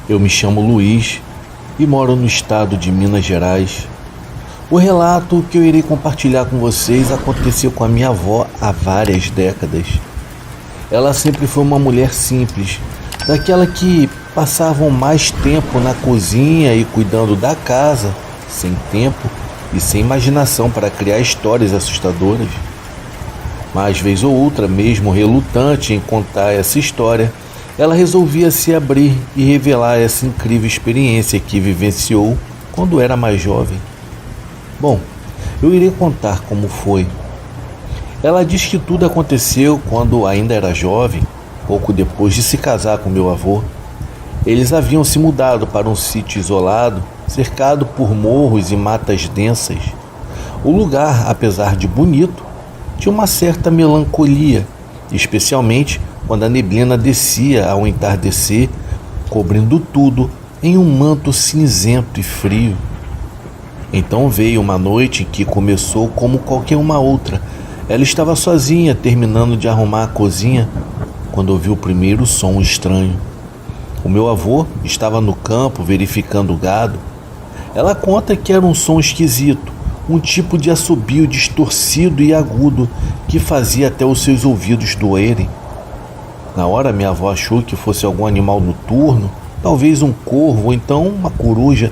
Eu me chamo Luiz e moro no estado de Minas Gerais. O relato que eu irei compartilhar com vocês aconteceu com a minha avó há várias décadas. Ela sempre foi uma mulher simples, daquela que passavam mais tempo na cozinha e cuidando da casa, sem tempo e sem imaginação para criar histórias assustadoras. Mas vez ou outra, mesmo relutante em contar essa história, ela resolvia se abrir e revelar essa incrível experiência que vivenciou quando era mais jovem. Bom, eu irei contar como foi. Ela diz que tudo aconteceu quando ainda era jovem, pouco depois de se casar com meu avô. Eles haviam se mudado para um sítio isolado, cercado por morros e matas densas. O lugar, apesar de bonito, tinha uma certa melancolia, especialmente quando a neblina descia ao entardecer, cobrindo tudo em um manto cinzento e frio. Então veio uma noite que começou como qualquer uma outra. Ela estava sozinha, terminando de arrumar a cozinha, quando ouviu o primeiro som estranho. O meu avô estava no campo verificando o gado. Ela conta que era um som esquisito, um tipo de assobio distorcido e agudo que fazia até os seus ouvidos doerem. Na hora, minha avó achou que fosse algum animal noturno, talvez um corvo ou então uma coruja.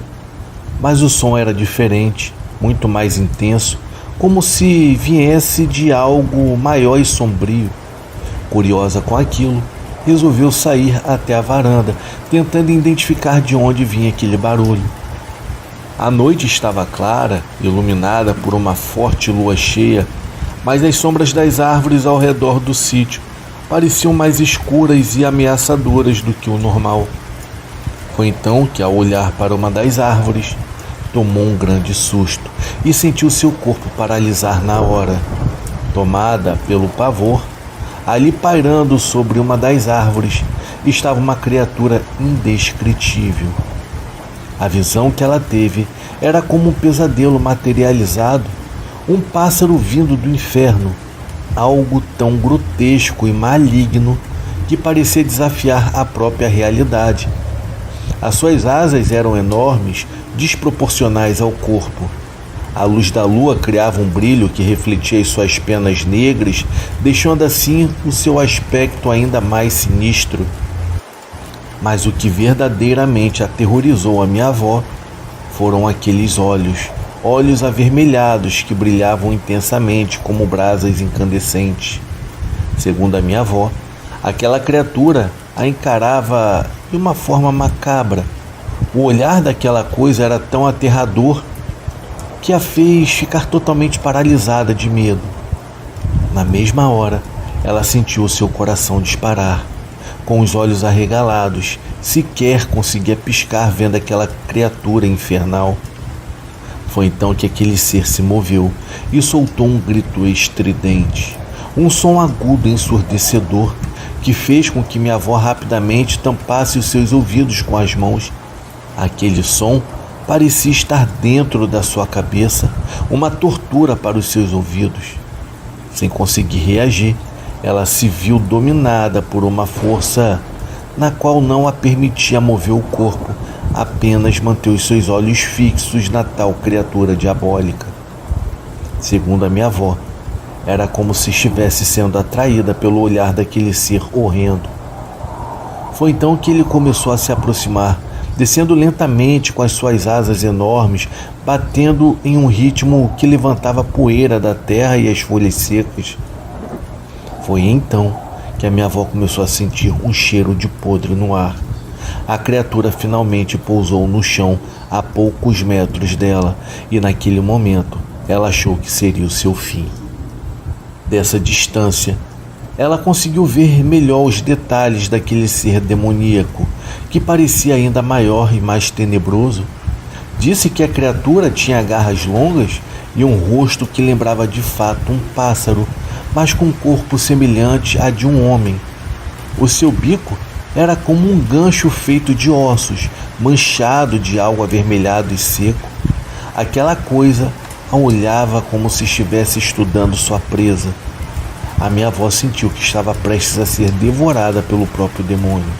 Mas o som era diferente, muito mais intenso, como se viesse de algo maior e sombrio. Curiosa com aquilo, resolveu sair até a varanda, tentando identificar de onde vinha aquele barulho. A noite estava clara, iluminada por uma forte lua cheia, mas as sombras das árvores ao redor do sítio pareciam mais escuras e ameaçadoras do que o normal. Foi então que, ao olhar para uma das árvores, tomou um grande susto e sentiu seu corpo paralisar na hora. Tomada pelo pavor, ali pairando sobre uma das árvores estava uma criatura indescritível. A visão que ela teve era como um pesadelo materializado, um pássaro vindo do inferno, algo tão grotesco e maligno que parecia desafiar a própria realidade. As suas asas eram enormes, desproporcionais ao corpo. A luz da lua criava um brilho que refletia as suas penas negras, deixando assim o seu aspecto ainda mais sinistro. Mas o que verdadeiramente aterrorizou a minha avó foram aqueles olhos avermelhados que brilhavam intensamente como brasas incandescentes. Segundo a minha avó, aquela criatura a encarava de uma forma macabra. O olhar daquela coisa era tão aterrador que a fez ficar totalmente paralisada de medo. Na mesma hora, ela sentiu seu coração disparar. Com os olhos arregalados, sequer conseguia piscar vendo aquela criatura infernal. Foi então que aquele ser se moveu e soltou um grito estridente, um som agudo e ensurdecedor que fez com que minha avó rapidamente tampasse os seus ouvidos com as mãos. Aquele som parecia estar dentro da sua cabeça, uma tortura para os seus ouvidos. Sem conseguir reagir, ela se viu dominada por uma força na qual não a permitia mover o corpo, apenas manter os seus olhos fixos na tal criatura diabólica. Segundo a minha avó, era como se estivesse sendo atraída pelo olhar daquele ser horrendo. Foi então que ele começou a se aproximar, descendo lentamente com as suas asas enormes, batendo em um ritmo que levantava poeira da terra e as folhas secas. Foi então que a minha avó começou a sentir um cheiro de podre no ar. A criatura finalmente pousou no chão a poucos metros dela e naquele momento ela achou que seria o seu fim. Dessa distância, ela conseguiu ver melhor os detalhes daquele ser demoníaco, que parecia ainda maior e mais tenebroso. Disse que a criatura tinha garras longas e um rosto que lembrava de fato um pássaro, mas com um corpo semelhante a de um homem. O seu bico era como um gancho feito de ossos, manchado de algo avermelhado e seco. Aquela coisa a olhava como se estivesse estudando sua presa. A minha avó sentiu que estava prestes a ser devorada pelo próprio demônio.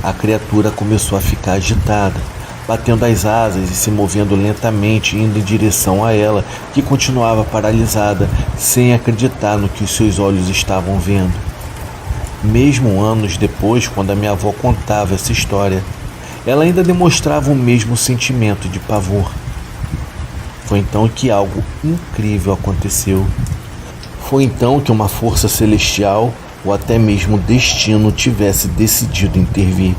A criatura começou a ficar agitada, batendo as asas e se movendo lentamente, indo em direção a ela, que continuava paralisada, sem acreditar no que os seus olhos estavam vendo. Mesmo anos depois, quando a minha avó contava essa história, ela ainda demonstrava o mesmo sentimento de pavor. Foi então que algo incrível aconteceu. Foi então que uma força celestial, ou até mesmo o destino, tivesse decidido intervir.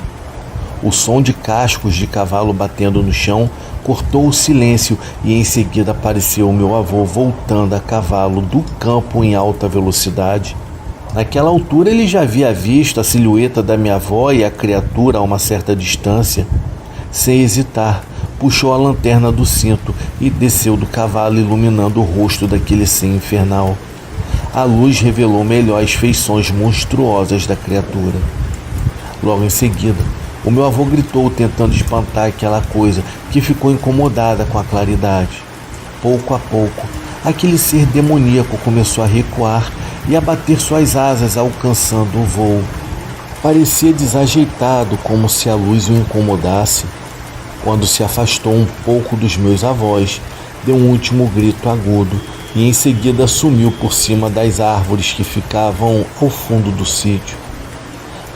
O som de cascos de cavalo batendo no chão cortou o silêncio e em seguida apareceu o meu avô voltando a cavalo do campo em alta velocidade. Naquela altura ele já havia visto a silhueta da minha avó e a criatura a uma certa distância. Sem hesitar, puxou a lanterna do cinto e desceu do cavalo, iluminando o rosto daquele ser infernal. A luz revelou melhor as feições monstruosas da criatura. Logo em seguida, o meu avô gritou, tentando espantar aquela coisa que ficou incomodada com a claridade. Pouco a pouco, aquele ser demoníaco começou a recuar e a bater suas asas, alcançando o voo. Parecia desajeitado, como se a luz o incomodasse. Quando se afastou um pouco dos meus avós, deu um último grito agudo e em seguida sumiu por cima das árvores que ficavam ao fundo do sítio.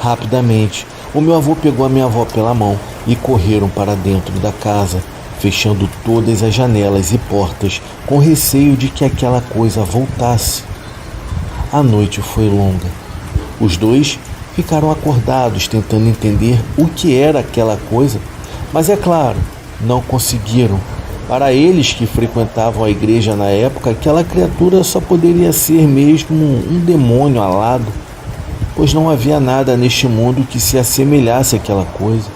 Rapidamente, o meu avô pegou a minha avó pela mão e correram para dentro da casa, fechando todas as janelas e portas com receio de que aquela coisa voltasse. A noite foi longa. Os dois ficaram acordados tentando entender o que era aquela coisa, mas é claro, não conseguiram. Para eles que frequentavam a igreja na época, aquela criatura só poderia ser mesmo um demônio alado, pois não havia nada neste mundo que se assemelhasse àquela coisa.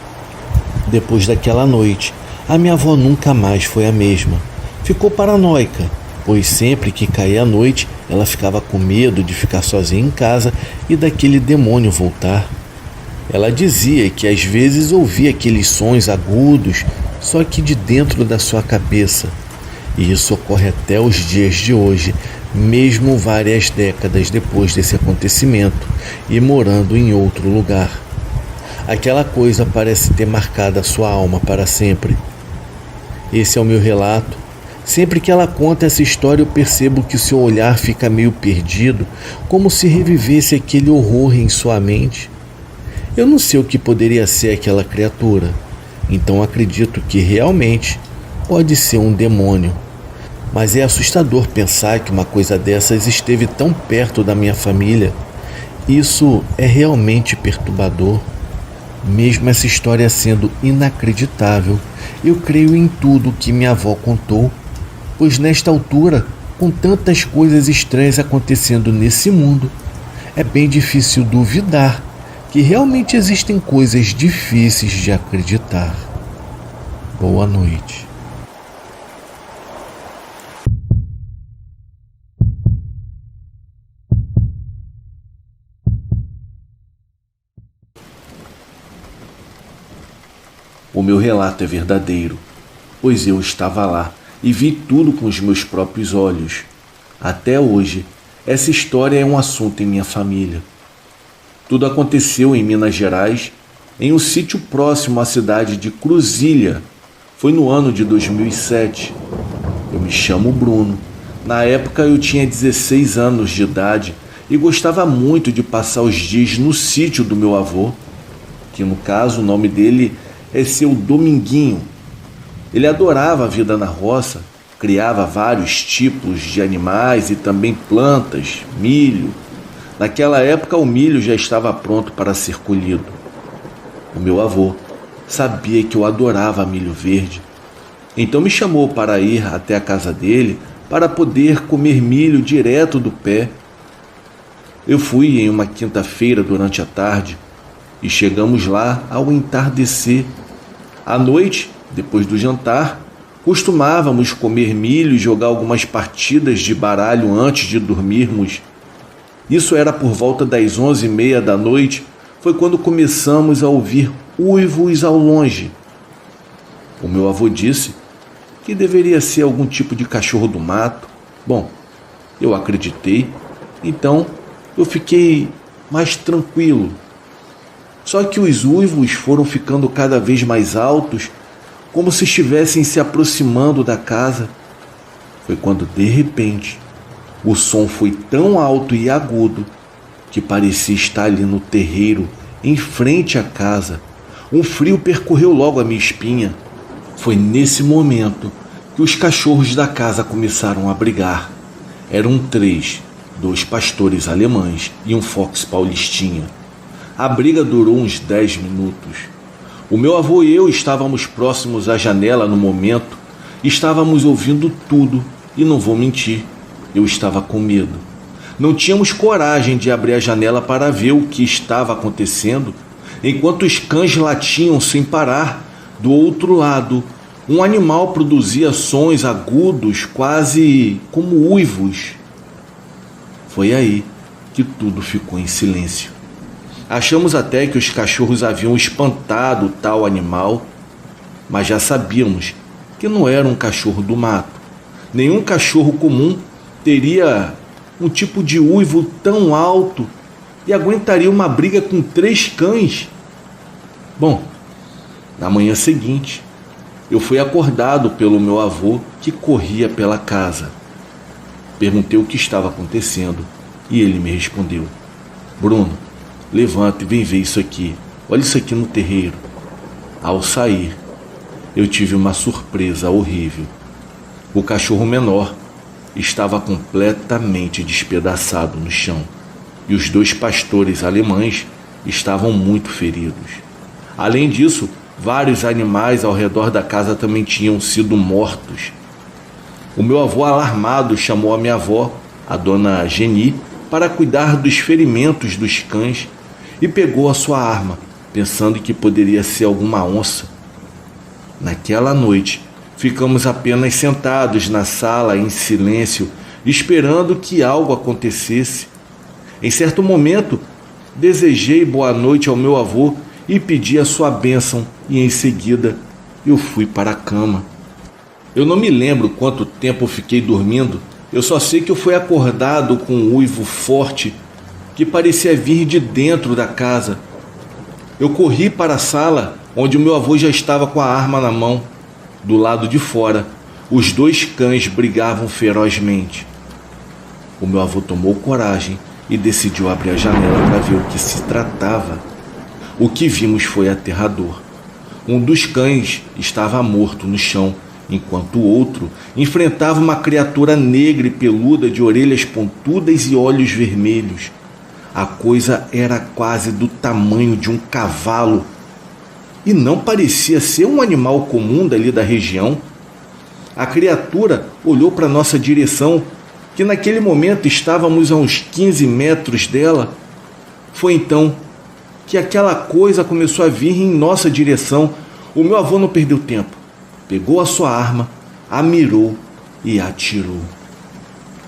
Depois daquela noite, a minha avó nunca mais foi a mesma. Ficou paranoica, pois sempre que caía a noite, ela ficava com medo de ficar sozinha em casa e daquele demônio voltar. Ela dizia que às vezes ouvia aqueles sons agudos, só que de dentro da sua cabeça. E isso ocorre até os dias de hoje, mesmo várias décadas depois desse acontecimento e morando em outro lugar. Aquela coisa parece ter marcado a sua alma para sempre. Esse é o meu relato. Sempre que ela conta essa história, eu percebo que o seu olhar fica meio perdido, como se revivesse aquele horror em sua mente. Eu não sei o que poderia ser aquela criatura, então acredito que realmente pode ser um demônio. Mas é assustador pensar que uma coisa dessas esteve tão perto da minha família. Isso é realmente perturbador. Mesmo essa história sendo inacreditável, eu creio em tudo que minha avó contou, pois nesta altura, com tantas coisas estranhas acontecendo nesse mundo, é bem difícil duvidar que realmente existem coisas difíceis de acreditar. Boa noite. O meu relato é verdadeiro, pois eu estava lá e vi tudo com os meus próprios olhos. Até hoje, essa história é um assunto em minha família. Tudo aconteceu em Minas Gerais, em um sítio próximo à cidade de Cruzília. Foi no ano de 2007. Eu me chamo Bruno. Na época eu tinha 16 anos de idade e gostava muito de passar os dias no sítio do meu avô, que no caso o nome dele é seu Dominguinho. Ele adorava a vida na roça, criava vários tipos de animais e também plantas, milho. Naquela época o milho já estava pronto para ser colhido. O meu avô sabia que eu adorava milho verde, então me chamou para ir até a casa dele para poder comer milho direto do pé. Eu fui em uma quinta-feira durante a tarde e chegamos lá ao entardecer. À noite, depois do jantar, costumávamos comer milho e jogar algumas partidas de baralho antes de dormirmos. Isso era por volta das 11h30 da noite, foi quando começamos a ouvir uivos ao longe. O meu avô disse que deveria ser algum tipo de cachorro do mato. Bom, eu acreditei, então eu fiquei mais tranquilo. Só que os uivos foram ficando cada vez mais altos, como se estivessem se aproximando da casa. Foi quando, de repente, o som foi tão alto e agudo que parecia estar ali no terreiro, em frente à casa. Um frio percorreu logo a minha espinha. Foi nesse momento que os cachorros da casa começaram a brigar. Eram 3, 2 pastores alemães e um fox paulistinha. A briga durou uns 10 minutos. O meu avô e eu estávamos próximos à janela no momento. Estávamos ouvindo tudo e não vou mentir, eu estava com medo. Não tínhamos coragem de abrir a janela para ver o que estava acontecendo, enquanto os cães latiam sem parar. Do outro lado, um animal produzia sons agudos, quase como uivos. Foi aí que tudo ficou em silêncio. Achamos até que os cachorros haviam espantado tal animal, mas já sabíamos que não era um cachorro do mato. Nenhum cachorro comum teria um tipo de uivo tão alto e aguentaria uma briga com 3 cães. Bom, na manhã seguinte, eu fui acordado pelo meu avô, que corria pela casa. Perguntei o que estava acontecendo e ele me respondeu: Bruno, levanta e vem ver isso aqui. Olha isso aqui no terreiro. Ao sair, eu tive uma surpresa horrível. O cachorro menor estava completamente despedaçado no chão e os 2 pastores alemães estavam muito feridos. Além disso, vários animais ao redor da casa também tinham sido mortos. O meu avô, alarmado, chamou a minha avó, a dona Geni, para cuidar dos ferimentos dos cães e pegou a sua arma, pensando que poderia ser alguma onça. Naquela noite, ficamos apenas sentados na sala em silêncio, esperando que algo acontecesse. Em certo momento, desejei boa noite ao meu avô e pedi a sua bênção, e em seguida eu fui para a cama. Eu não me lembro quanto tempo fiquei dormindo, eu só sei que eu fui acordado com um uivo forte que parecia vir de dentro da casa. Eu corri para a sala, onde o meu avô já estava com a arma na mão. Do lado de fora, os 2 cães brigavam ferozmente. O meu avô tomou coragem e decidiu abrir a janela para ver o que se tratava. O que vimos foi aterrador. Um dos cães estava morto no chão, enquanto o outro enfrentava uma criatura negra e peluda de orelhas pontudas e olhos vermelhos. A coisa era quase do tamanho de um cavalo e não parecia ser um animal comum dali da região. A criatura olhou para nossa direção, que naquele momento estávamos a uns 15 metros dela. Foi então que aquela coisa começou a vir em nossa direção. O meu avô não perdeu tempo. Pegou a sua arma, a mirou e atirou.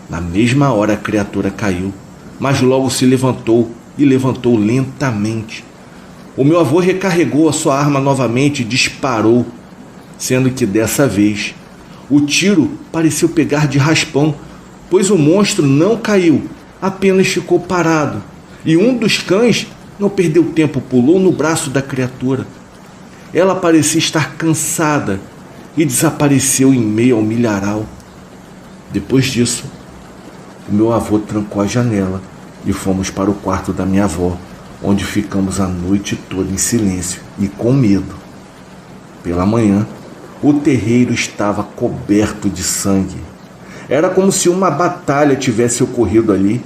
Na mesma hora a criatura caiu, mas logo se levantou e levantou lentamente. O meu avô recarregou a sua arma novamente e disparou, sendo que dessa vez o tiro pareceu pegar de raspão, pois o monstro não caiu, apenas ficou parado. E um dos cães não perdeu tempo, pulou no braço da criatura. Ela parecia estar cansada e desapareceu em meio ao milharal. Depois disso, o meu avô trancou a janela e fomos para o quarto da minha avó, onde ficamos a noite toda em silêncio e com medo. Pela manhã, o terreiro estava coberto de sangue. Era como se uma batalha tivesse ocorrido ali.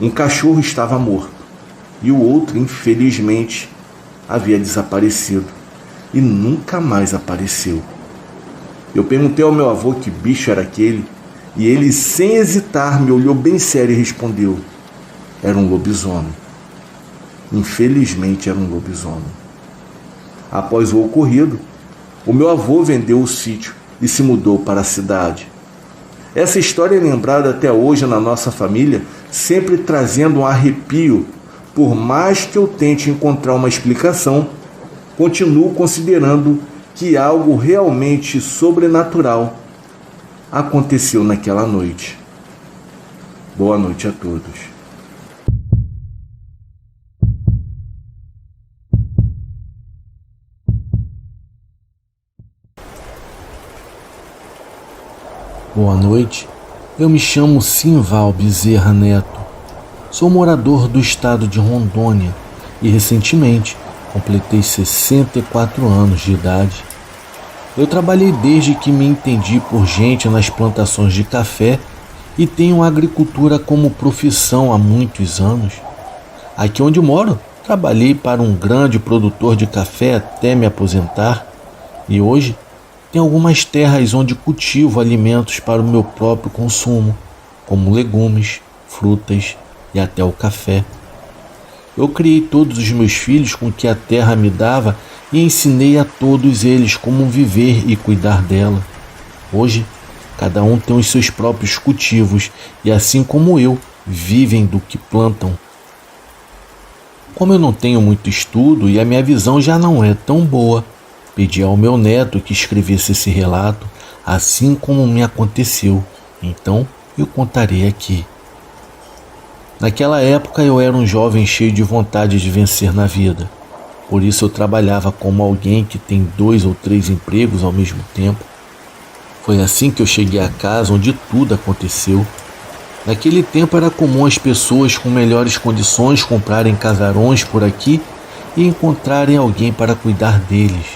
Um cachorro estava morto e o outro, infelizmente, havia desaparecido e nunca mais apareceu. Eu perguntei ao meu avô que bicho era aquele e ele, sem hesitar, me olhou bem sério e respondeu: era um lobisomem. Infelizmente era um lobisomem. Após o ocorrido, o meu avô vendeu o sítio e se mudou para a cidade. Essa história é lembrada até hoje na nossa família, sempre trazendo um arrepio. Por mais que eu tente encontrar uma explicação, continuo considerando que algo realmente sobrenatural aconteceu naquela noite. Boa noite a todos. Boa noite, eu me chamo Simval Bezerra Neto. Sou morador do estado de Rondônia e recentemente completei 64 anos de idade. Eu trabalhei desde que me entendi por gente nas plantações de café e tenho a agricultura como profissão há muitos anos. Aqui onde moro, trabalhei para um grande produtor de café até me aposentar e hoje tenho algumas terras onde cultivo alimentos para o meu próprio consumo, como legumes, frutas e até o café. Eu criei todos os meus filhos com o que a terra me dava e ensinei a todos eles como viver e cuidar dela. Hoje, cada um tem os seus próprios cultivos e, assim como eu, vivem do que plantam. Como eu não tenho muito estudo e a minha visão já não é tão boa, pedi ao meu neto que escrevesse esse relato, assim como me aconteceu. Então, eu contarei aqui. Naquela época eu era um jovem cheio de vontade de vencer na vida. Por isso eu trabalhava como alguém que tem 2 ou 3 empregos ao mesmo tempo. Foi assim que eu cheguei à casa onde tudo aconteceu. Naquele tempo era comum as pessoas com melhores condições comprarem casarões por aqui e encontrarem alguém para cuidar deles.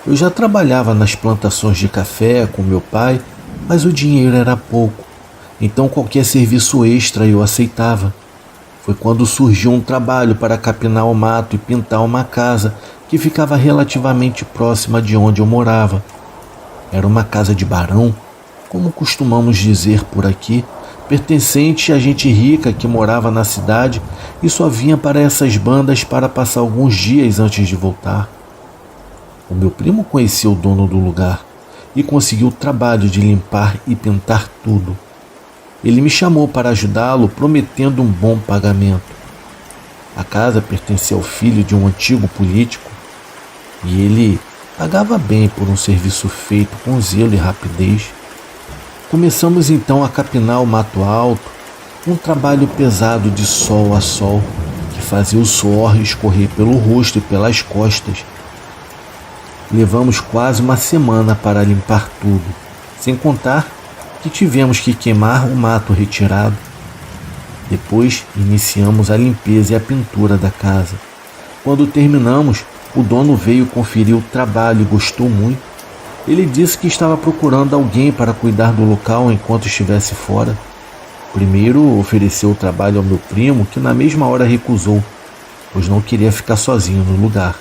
Eu já trabalhava nas plantações de café com meu pai, mas o dinheiro era pouco. Então qualquer serviço extra eu aceitava. Foi quando surgiu um trabalho para capinar o mato e pintar uma casa que ficava relativamente próxima de onde eu morava. Era uma casa de barão, como costumamos dizer por aqui, pertencente a gente rica que morava na cidade e só vinha para essas bandas para passar alguns dias antes de voltar. O meu primo conhecia o dono do lugar e conseguiu o trabalho de limpar e pintar tudo. Ele me chamou para ajudá-lo, prometendo um bom pagamento. A casa pertencia ao filho de um antigo político e ele pagava bem por um serviço feito com zelo e rapidez. Começamos então a capinar o mato alto, um trabalho pesado de sol a sol, que fazia o suor escorrer pelo rosto e pelas costas. Levamos quase uma semana para limpar tudo, sem contar que tivemos que queimar o mato retirado. Depois iniciamos a limpeza e a pintura da casa. Quando terminamos, o dono veio conferir o trabalho e gostou muito. Ele disse que estava procurando alguém para cuidar do local enquanto estivesse fora. Primeiro ofereceu o trabalho ao meu primo, que na mesma hora recusou, pois não queria ficar sozinho no lugar.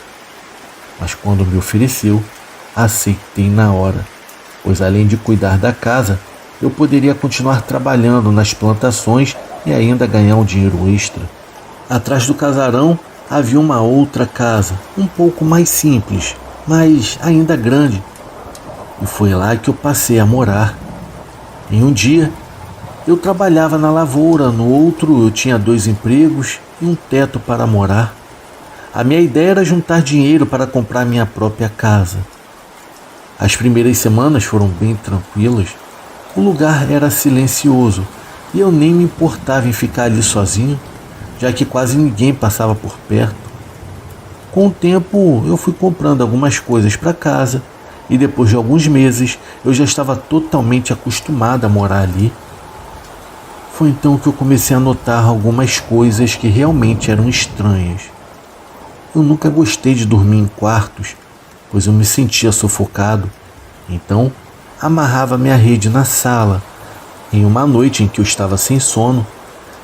Mas quando me ofereceu, aceitei na hora, pois além de cuidar da casa, eu poderia continuar trabalhando nas plantações e ainda ganhar um dinheiro extra. Atrás do casarão havia uma outra casa, um pouco mais simples, mas ainda grande. E foi lá que eu passei a morar. Em um dia, eu trabalhava na lavoura, no outro eu tinha 2 empregos e um teto para morar. A minha ideia era juntar dinheiro para comprar minha própria casa. As primeiras semanas foram bem tranquilas. O lugar era silencioso e eu nem me importava em ficar ali sozinho, já que quase ninguém passava por perto. Com o tempo, eu fui comprando algumas coisas para casa e depois de alguns meses eu já estava totalmente acostumado a morar ali. Foi então que eu comecei a notar algumas coisas que realmente eram estranhas. Eu nunca gostei de dormir em quartos, pois eu me sentia sufocado. Então, amarrava minha rede na sala. Em uma noite em que eu estava sem sono,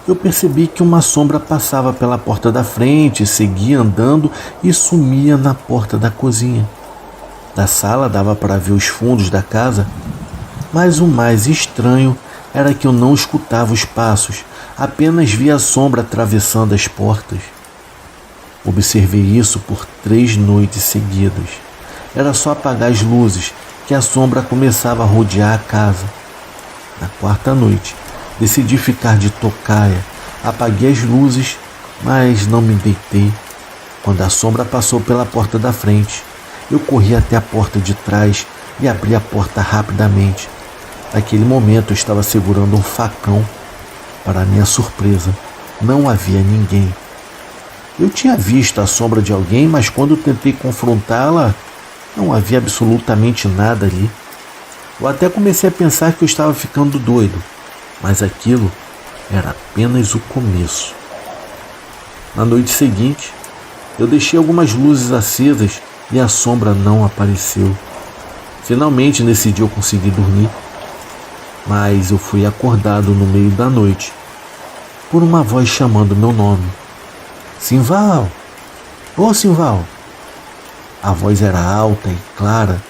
eu percebi que uma sombra passava pela porta da frente, seguia andando e sumia na porta da cozinha. Da sala dava para ver os fundos da casa, mas o mais estranho era que eu não escutava os passos, apenas via a sombra atravessando as portas. Observei isso por 3 noites seguidas. Era só apagar as luzes que a sombra começava a rodear a casa. Na 4ª noite, decidi ficar de tocaia. Apaguei as luzes, mas não me deitei. Quando a sombra passou pela porta da frente, eu corri até a porta de trás e abri a porta rapidamente. Naquele momento eu estava segurando um facão. Para minha surpresa, não havia ninguém. Eu tinha visto a sombra de alguém, mas quando tentei confrontá-la, não havia absolutamente nada ali. Eu até comecei a pensar que eu estava ficando doido, mas aquilo era apenas o começo. Na noite seguinte, eu deixei algumas luzes acesas e a sombra não apareceu. Finalmente, nesse dia eu consegui dormir, mas eu fui acordado no meio da noite por uma voz chamando meu nome. Simval! Ô Simval! A voz era alta e clara,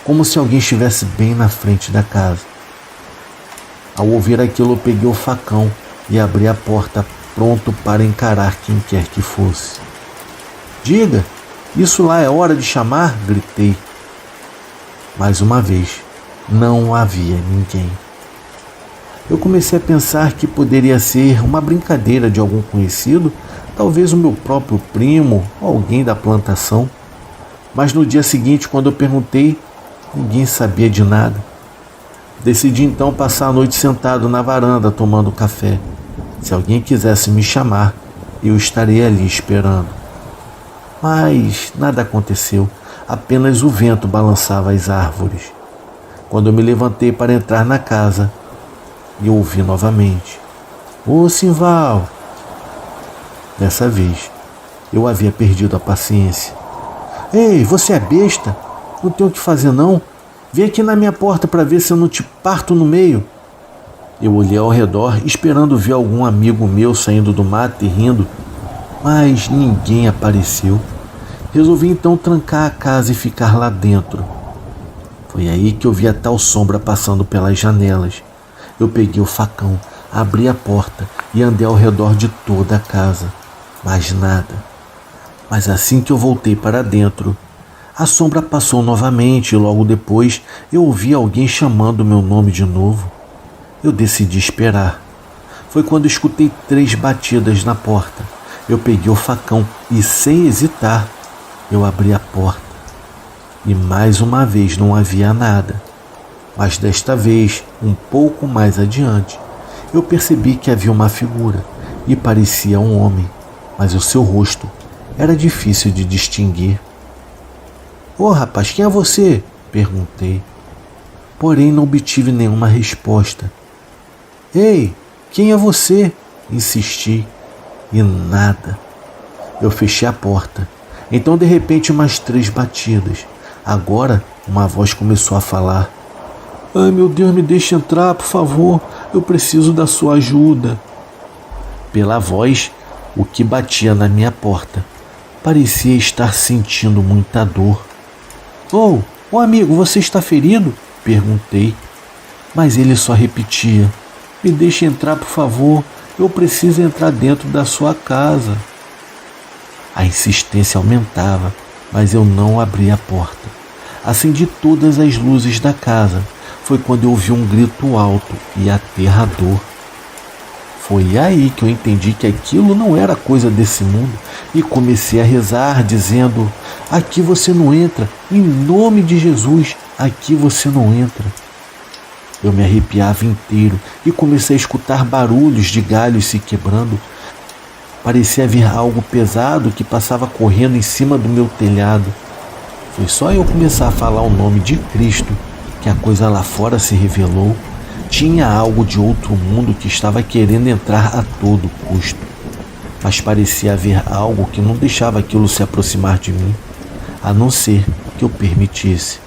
como se alguém estivesse bem na frente da casa. Ao ouvir aquilo, eu peguei o facão e abri a porta, pronto para encarar quem quer que fosse. Diga, isso lá é hora de chamar? Gritei. Mais uma vez, não havia ninguém. Eu comecei a pensar que poderia ser uma brincadeira de algum conhecido, talvez o meu próprio primo ou alguém da plantação. Mas no dia seguinte, quando eu perguntei, ninguém sabia de nada. Decidi então passar a noite sentado na varanda tomando café. Se alguém quisesse me chamar, eu estaria ali esperando. Mas nada aconteceu, apenas o vento balançava as árvores. Quando eu me levantei para entrar na casa, eu ouvi novamente. Ô Simval! Dessa vez, eu havia perdido a paciência. Ei, você é besta? Não tem o que fazer não? Vem aqui na minha porta para ver se eu não te parto no meio. Eu olhei ao redor, esperando ver algum amigo meu saindo do mato e rindo, mas ninguém apareceu. Resolvi então trancar a casa e ficar lá dentro. Foi aí que eu vi a tal sombra passando pelas janelas. Eu peguei o facão, abri a porta e andei ao redor de toda a casa. Mas nada. Mas assim que eu voltei para dentro, a sombra passou novamente e logo depois eu ouvi alguém chamando meu nome de novo. Eu decidi esperar. Foi quando escutei 3 batidas na porta. Eu peguei o facão e, sem hesitar, eu abri a porta. E mais uma vez não havia nada. Mas desta vez, um pouco mais adiante, eu percebi que havia uma figura e parecia um homem, mas o seu rosto era difícil de distinguir. Ô rapaz, quem é você? Perguntei. Porém não obtive nenhuma resposta. Ei, quem é você? Insisti. E nada. Eu fechei a porta. Então de repente umas 3 batidas. Agora uma voz começou a falar. Ai meu Deus, me deixe entrar, por favor. Eu preciso da sua ajuda. Pela voz, o que batia na minha porta parecia estar sentindo muita dor. Ô amigo, você está ferido? Perguntei. Mas ele só repetia. Me deixe entrar, por favor. Eu preciso entrar dentro da sua casa. A insistência aumentava, mas eu não abri a porta. Acendi todas as luzes da casa. Foi quando eu ouvi um grito alto e aterrador. Foi aí que eu entendi que aquilo não era coisa desse mundo e comecei a rezar dizendo: aqui você não entra, em nome de Jesus, aqui você não entra. Eu me arrepiava inteiro e comecei a escutar barulhos de galhos se quebrando. Parecia haver algo pesado que passava correndo em cima do meu telhado. Foi só eu começar a falar o nome de Cristo que a coisa lá fora se revelou. Tinha algo de outro mundo que estava querendo entrar a todo custo. Mas parecia haver algo que não deixava aquilo se aproximar de mim, a não ser que eu permitisse.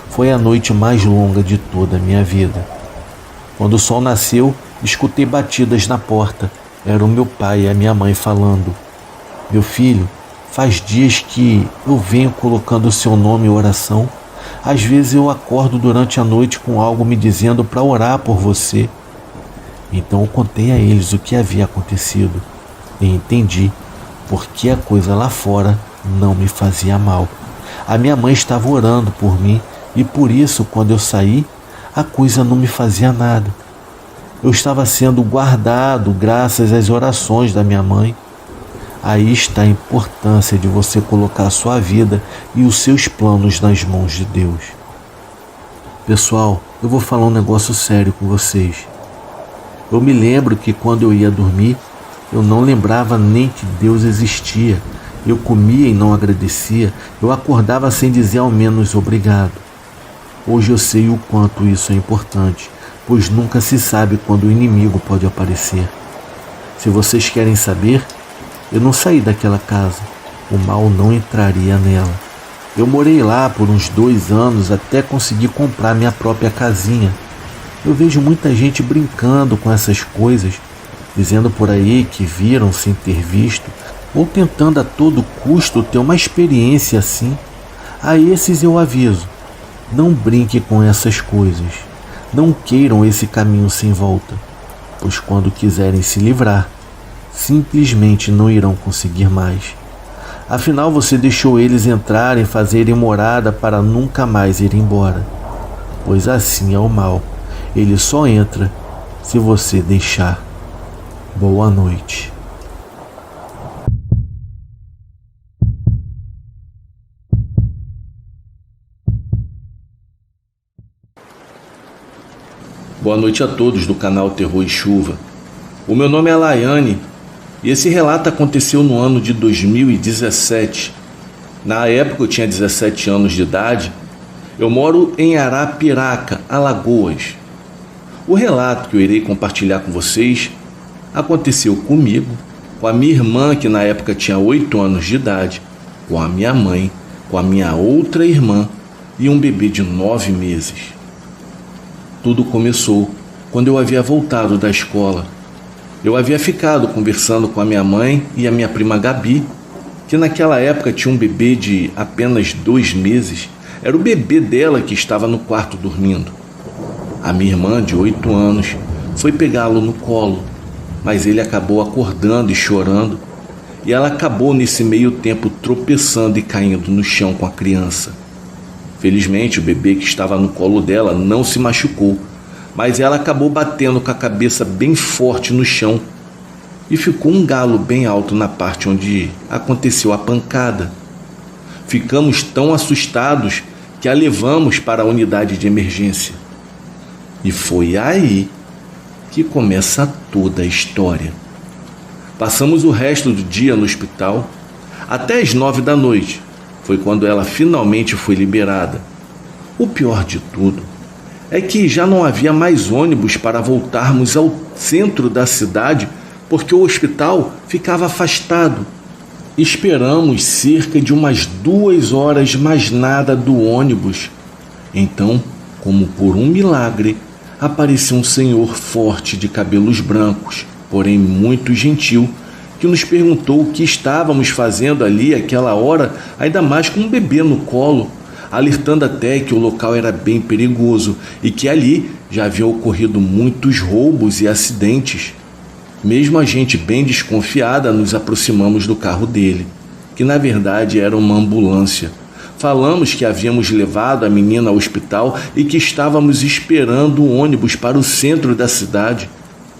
Foi a noite mais longa de toda a minha vida. Quando o sol nasceu, escutei batidas na porta. Era o meu pai e a minha mãe falando. Meu filho, faz dias que eu venho colocando o seu nome em oração. Às vezes eu acordo durante a noite com algo me dizendo para orar por você. Então eu contei a eles o que havia acontecido e entendi por que a coisa lá fora não me fazia mal. A minha mãe estava orando por mim e por isso, quando eu saí, a coisa não me fazia nada. Eu estava sendo guardado graças às orações da minha mãe. Aí está a importância de você colocar a sua vida e os seus planos nas mãos de Deus. Pessoal, eu vou falar um negócio sério com vocês. Eu me lembro que quando eu ia dormir, eu não lembrava nem que Deus existia. Eu comia e não agradecia. Eu acordava sem dizer ao menos obrigado. Hoje eu sei o quanto isso é importante, pois nunca se sabe quando o inimigo pode aparecer. Se vocês querem saber, eu não saí daquela casa. O mal não entraria nela. Eu morei lá por uns 2 anos até conseguir comprar minha própria casinha. Eu vejo muita gente brincando com essas coisas, dizendo por aí que viram sem ter visto, ou tentando a todo custo ter uma experiência assim. A esses eu aviso, não brinque com essas coisas. Não queiram esse caminho sem volta, pois quando quiserem se livrar, simplesmente não irão conseguir mais. Afinal, você deixou eles entrarem, fazerem morada para nunca mais ir embora. Pois assim é o mal. Ele só entra se você deixar. Boa noite. Boa noite a todos do canal Terror e Chuva. O meu nome é Laiane e esse relato aconteceu no ano de 2017. Na época eu tinha 17 anos de idade. Eu moro em Arapiraca, Alagoas. O relato que eu irei compartilhar com vocês aconteceu comigo, com a minha irmã, que na época tinha 8 anos de idade, com a minha mãe, com a minha outra irmã e um bebê de 9 meses. Tudo começou quando eu havia voltado da escola. Eu havia ficado conversando com a minha mãe e a minha prima Gabi, que naquela época tinha um bebê de apenas 2 meses. Era o bebê dela que estava no quarto dormindo. A minha irmã, de 8 anos, foi pegá-lo no colo, mas ele acabou acordando e chorando, e ela acabou nesse meio tempo tropeçando e caindo no chão com a criança. Felizmente, o bebê que estava no colo dela não se machucou, mas ela acabou batendo com a cabeça bem forte no chão e ficou um galo bem alto na parte onde aconteceu a pancada. Ficamos tão assustados que a levamos para a unidade de emergência. E foi aí que começa toda a história. Passamos o resto do dia no hospital até as 9 da noite. Foi quando ela finalmente foi liberada. O pior de tudo é que já não havia mais ônibus para voltarmos ao centro da cidade, porque o hospital ficava afastado. Esperamos cerca de umas 2 horas, mais nada do ônibus. Então, como por um milagre, apareceu um senhor forte de cabelos brancos, porém muito gentil, que nos perguntou o que estávamos fazendo ali àquela hora, ainda mais com um bebê no colo, alertando até que o local era bem perigoso e que ali já haviam ocorrido muitos roubos e acidentes. Mesmo a gente bem desconfiada, nos aproximamos do carro dele, que na verdade era uma ambulância. Falamos que havíamos levado a menina ao hospital e que estávamos esperando um ônibus para o centro da cidade.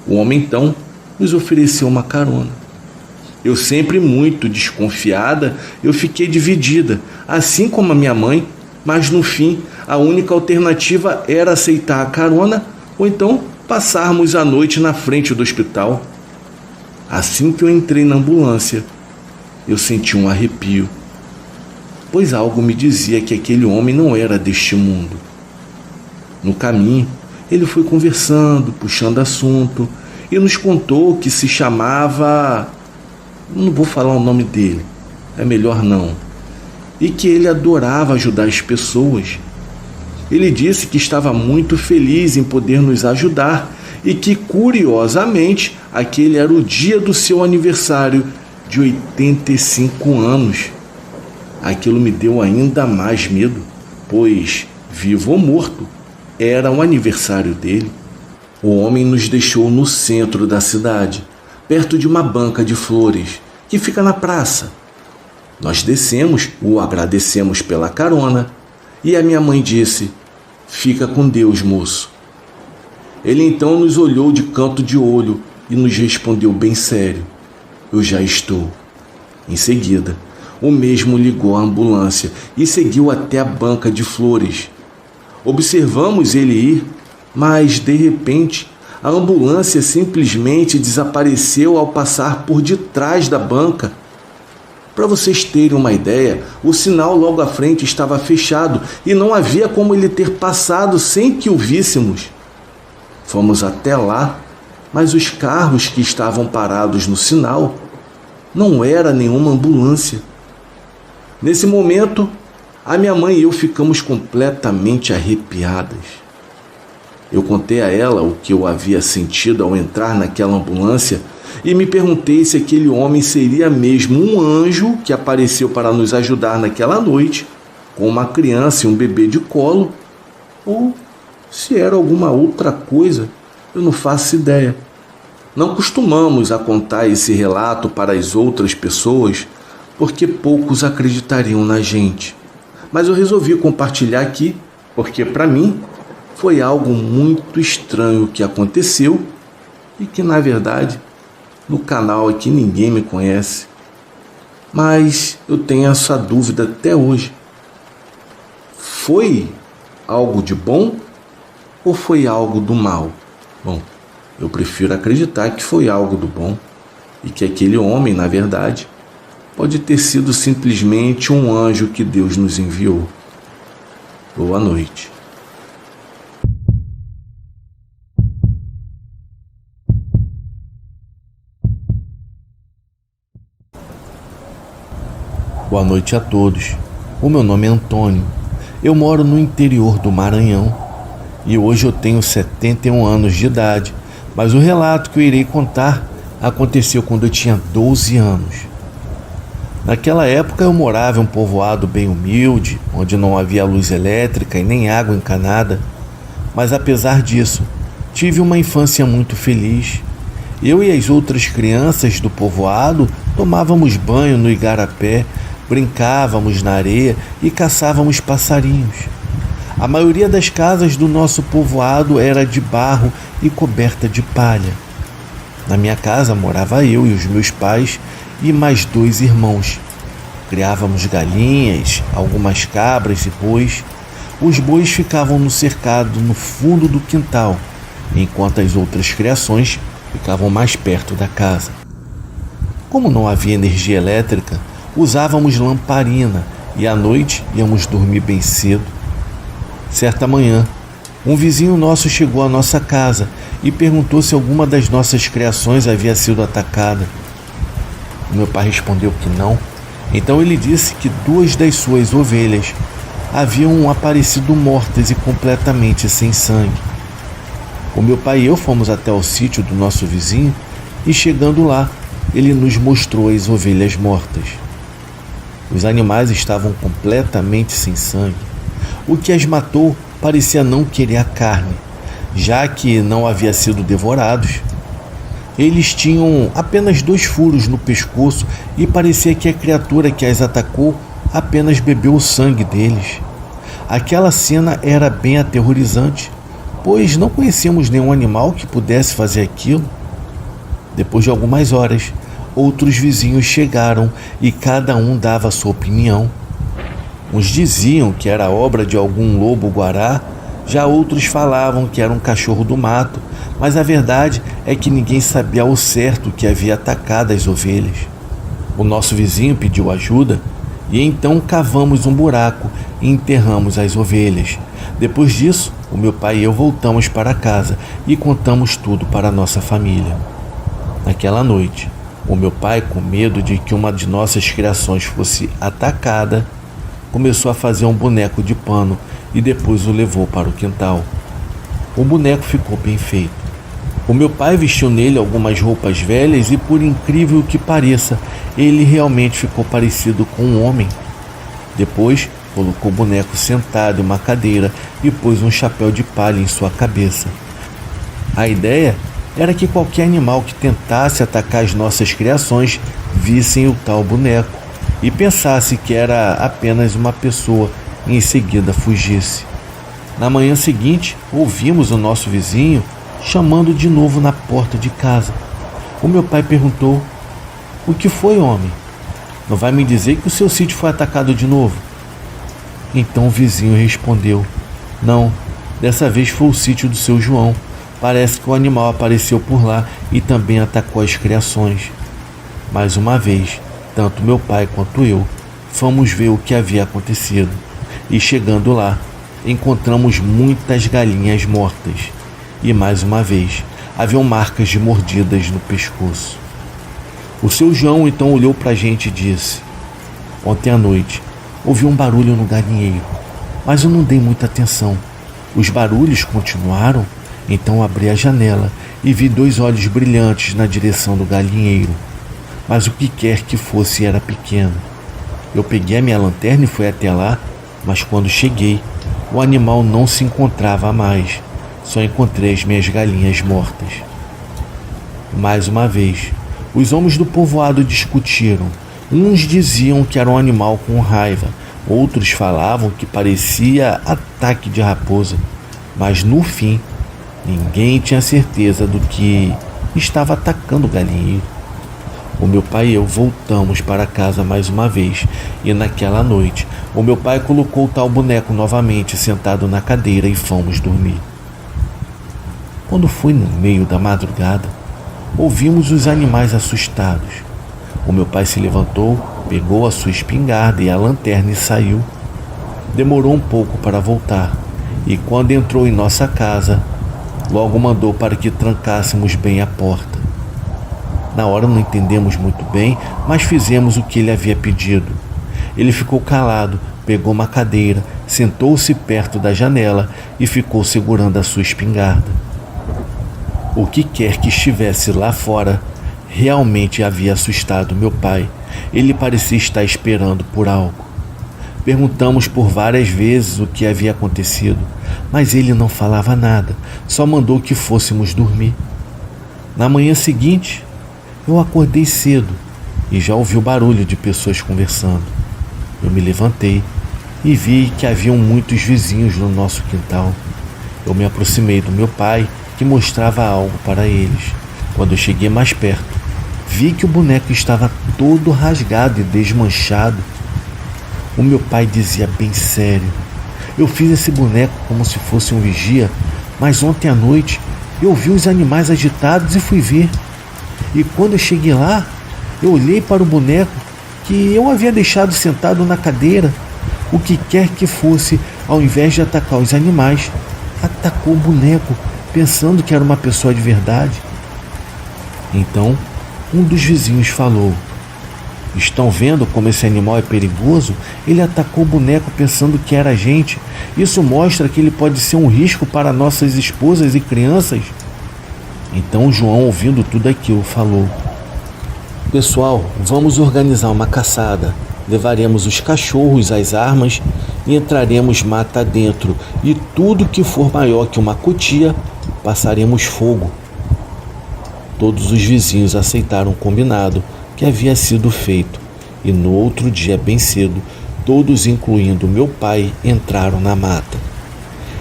O homem então nos ofereceu uma carona. Eu, sempre muito desconfiada, eu fiquei dividida, assim como a minha mãe, mas no fim a única alternativa era aceitar a carona ou então passarmos a noite na frente do hospital. Assim que eu entrei na ambulância, eu senti um arrepio, pois algo me dizia que aquele homem não era deste mundo. No caminho, ele foi conversando, puxando assunto e nos contou que se chamava... Não vou falar o nome dele, é melhor não. E que ele adorava ajudar as pessoas. Ele disse que estava muito feliz em poder nos ajudar e que, curiosamente, aquele era o dia do seu aniversário de 85 anos. Aquilo me deu ainda mais medo, pois, vivo ou morto, era o aniversário dele. O homem nos deixou no centro da cidade, perto de uma banca de flores, que fica na praça. Nós descemos, o agradecemos pela carona, e a minha mãe disse: "Fica com Deus, moço." Ele então nos olhou de canto de olho e nos respondeu bem sério: "Eu já estou." Em seguida, o mesmo ligou a ambulância e seguiu até a banca de flores. Observamos ele ir, mas de repente a ambulância simplesmente desapareceu ao passar por detrás da banca. Para vocês terem uma ideia, o sinal logo à frente estava fechado e não havia como ele ter passado sem que o víssemos. Fomos até lá, mas os carros que estavam parados no sinal não era nenhuma ambulância. Nesse momento, a minha mãe e eu ficamos completamente arrepiadas. Eu contei a ela o que eu havia sentido ao entrar naquela ambulância e me perguntei se aquele homem seria mesmo um anjo que apareceu para nos ajudar naquela noite, com uma criança e um bebê de colo, ou se era alguma outra coisa, eu não faço ideia. Não costumamos a contar esse relato para as outras pessoas, porque poucos acreditariam na gente. Mas eu resolvi compartilhar aqui, porque para mim foi algo muito estranho que aconteceu e que, na verdade, no canal aqui ninguém me conhece. Mas eu tenho essa dúvida até hoje. Foi algo de bom ou foi algo do mal? Bom, eu prefiro acreditar que foi algo do bom e que aquele homem, na verdade, pode ter sido simplesmente um anjo que Deus nos enviou. Boa noite. Boa noite a todos. O meu nome é Antônio. Eu moro no interior do Maranhão e hoje eu tenho 71 anos de idade, mas o relato que eu irei contar aconteceu quando eu tinha 12 anos. Naquela época eu morava em um povoado bem humilde, onde não havia luz elétrica e nem água encanada, mas apesar disso, tive uma infância muito feliz. Eu e as outras crianças do povoado tomávamos banho no igarapé, brincávamos na areia e caçávamos passarinhos. A maioria das casas do nosso povoado era de barro e coberta de palha. Na minha casa morava eu e os meus pais e mais 2 irmãos. Criávamos galinhas, algumas cabras e bois. Os bois ficavam no cercado no fundo do quintal, enquanto as outras criações ficavam mais perto da casa. Como não havia energia elétrica, usávamos lamparina e à noite íamos dormir bem cedo. Certa manhã, um vizinho nosso chegou à nossa casa e perguntou se alguma das nossas criações havia sido atacada. Meu pai respondeu que não, então ele disse que 2 das suas ovelhas haviam aparecido mortas e completamente sem sangue. O meu pai e eu fomos até o sítio do nosso vizinho e, chegando lá, ele nos mostrou as ovelhas mortas. Os animais estavam completamente sem sangue. O que as matou parecia não querer a carne, já que não havia sido devorados. Eles tinham apenas 2 furos no pescoço e parecia que a criatura que as atacou apenas bebeu o sangue deles. Aquela cena era bem aterrorizante, pois não conhecíamos nenhum animal que pudesse fazer aquilo. Depois de algumas horas, outros vizinhos chegaram e cada um dava a sua opinião. Uns diziam que era obra de algum lobo-guará, já outros falavam que era um cachorro do mato, mas a verdade é que ninguém sabia ao certo o que havia atacado as ovelhas. O nosso vizinho pediu ajuda e então cavamos um buraco e enterramos as ovelhas. Depois disso, o meu pai e eu voltamos para casa e contamos tudo para a nossa família. Naquela noite, o meu pai, com medo de que uma de nossas criações fosse atacada, começou a fazer um boneco de pano e depois o levou para o quintal. O boneco ficou bem feito. O meu pai vestiu nele algumas roupas velhas e, por incrível que pareça, ele realmente ficou parecido com um homem. Depois, colocou o boneco sentado em uma cadeira e pôs um chapéu de palha em sua cabeça. A ideia era que qualquer animal que tentasse atacar as nossas criações vissem o tal boneco e pensasse que era apenas uma pessoa e em seguida fugisse. Na manhã seguinte, ouvimos o nosso vizinho chamando de novo na porta de casa. O meu pai perguntou: "O que foi, homem? Não vai me dizer que o seu sítio foi atacado de novo?" Então o vizinho respondeu: "Não, dessa vez foi o sítio do seu João. Parece que o animal apareceu por lá e também atacou as criações." Mais uma vez, Tanto meu pai quanto eu fomos ver o que havia acontecido e, chegando lá, encontramos muitas galinhas mortas e, mais uma vez, haviam marcas de mordidas no pescoço. O seu João então olhou para a gente e disse: ontem à noite ouvi um barulho no galinheiro, mas eu não dei muita atenção. Os barulhos continuaram, então abri a janela e vi 2 olhos brilhantes na direção do galinheiro, mas o que quer que fosse era pequeno. Eu peguei a minha lanterna e fui até lá, mas quando cheguei, o animal não se encontrava mais, só encontrei as minhas galinhas mortas. Mais uma vez, os homens do povoado discutiram. Uns diziam que era um animal com raiva, outros falavam que parecia ataque de raposa, mas no fim, ninguém tinha certeza do que estava atacando o galinheiro. O meu pai e eu voltamos para casa mais uma vez, e naquela noite, o meu pai colocou o tal boneco novamente sentado na cadeira e fomos dormir. Quando foi no meio da madrugada, ouvimos os animais assustados. O meu pai se levantou, pegou a sua espingarda e a lanterna e saiu. Demorou um pouco para voltar, e quando entrou em nossa casa, logo mandou para que trancássemos bem a porta. Na hora não entendemos muito bem, mas fizemos o que ele havia pedido. Ele ficou calado, pegou uma cadeira, sentou-se perto da janela e ficou segurando a sua espingarda. O que quer que estivesse lá fora realmente havia assustado meu pai. Ele parecia estar esperando por algo. Perguntamos por várias vezes o que havia acontecido, mas ele não falava nada, só mandou que fôssemos dormir. Na manhã seguinte, eu acordei cedo e já ouvi o barulho de pessoas conversando. Eu me levantei e vi que haviam muitos vizinhos no nosso quintal. Eu me aproximei do meu pai, que mostrava algo para eles. Quando eu cheguei mais perto, vi que o boneco estava todo rasgado e desmanchado. O meu pai dizia bem sério: eu fiz esse boneco como se fosse um vigia, mas ontem à noite eu vi os animais agitados e fui ver. E quando eu cheguei lá, eu olhei para o boneco que eu havia deixado sentado na cadeira. O que quer que fosse, ao invés de atacar os animais, atacou o boneco, pensando que era uma pessoa de verdade. Então, um dos vizinhos falou: estão vendo como esse animal é perigoso? Ele atacou o boneco pensando que era a gente. Isso mostra que ele pode ser um risco para nossas esposas e crianças. Então João, ouvindo tudo aquilo, falou: pessoal, vamos organizar uma caçada. Levaremos os cachorros, as armas e entraremos mata dentro, e tudo que for maior que uma cutia, passaremos fogo. Todos os vizinhos aceitaram o combinado que havia sido feito, e no outro dia bem cedo, todos, incluindo meu pai, entraram na mata.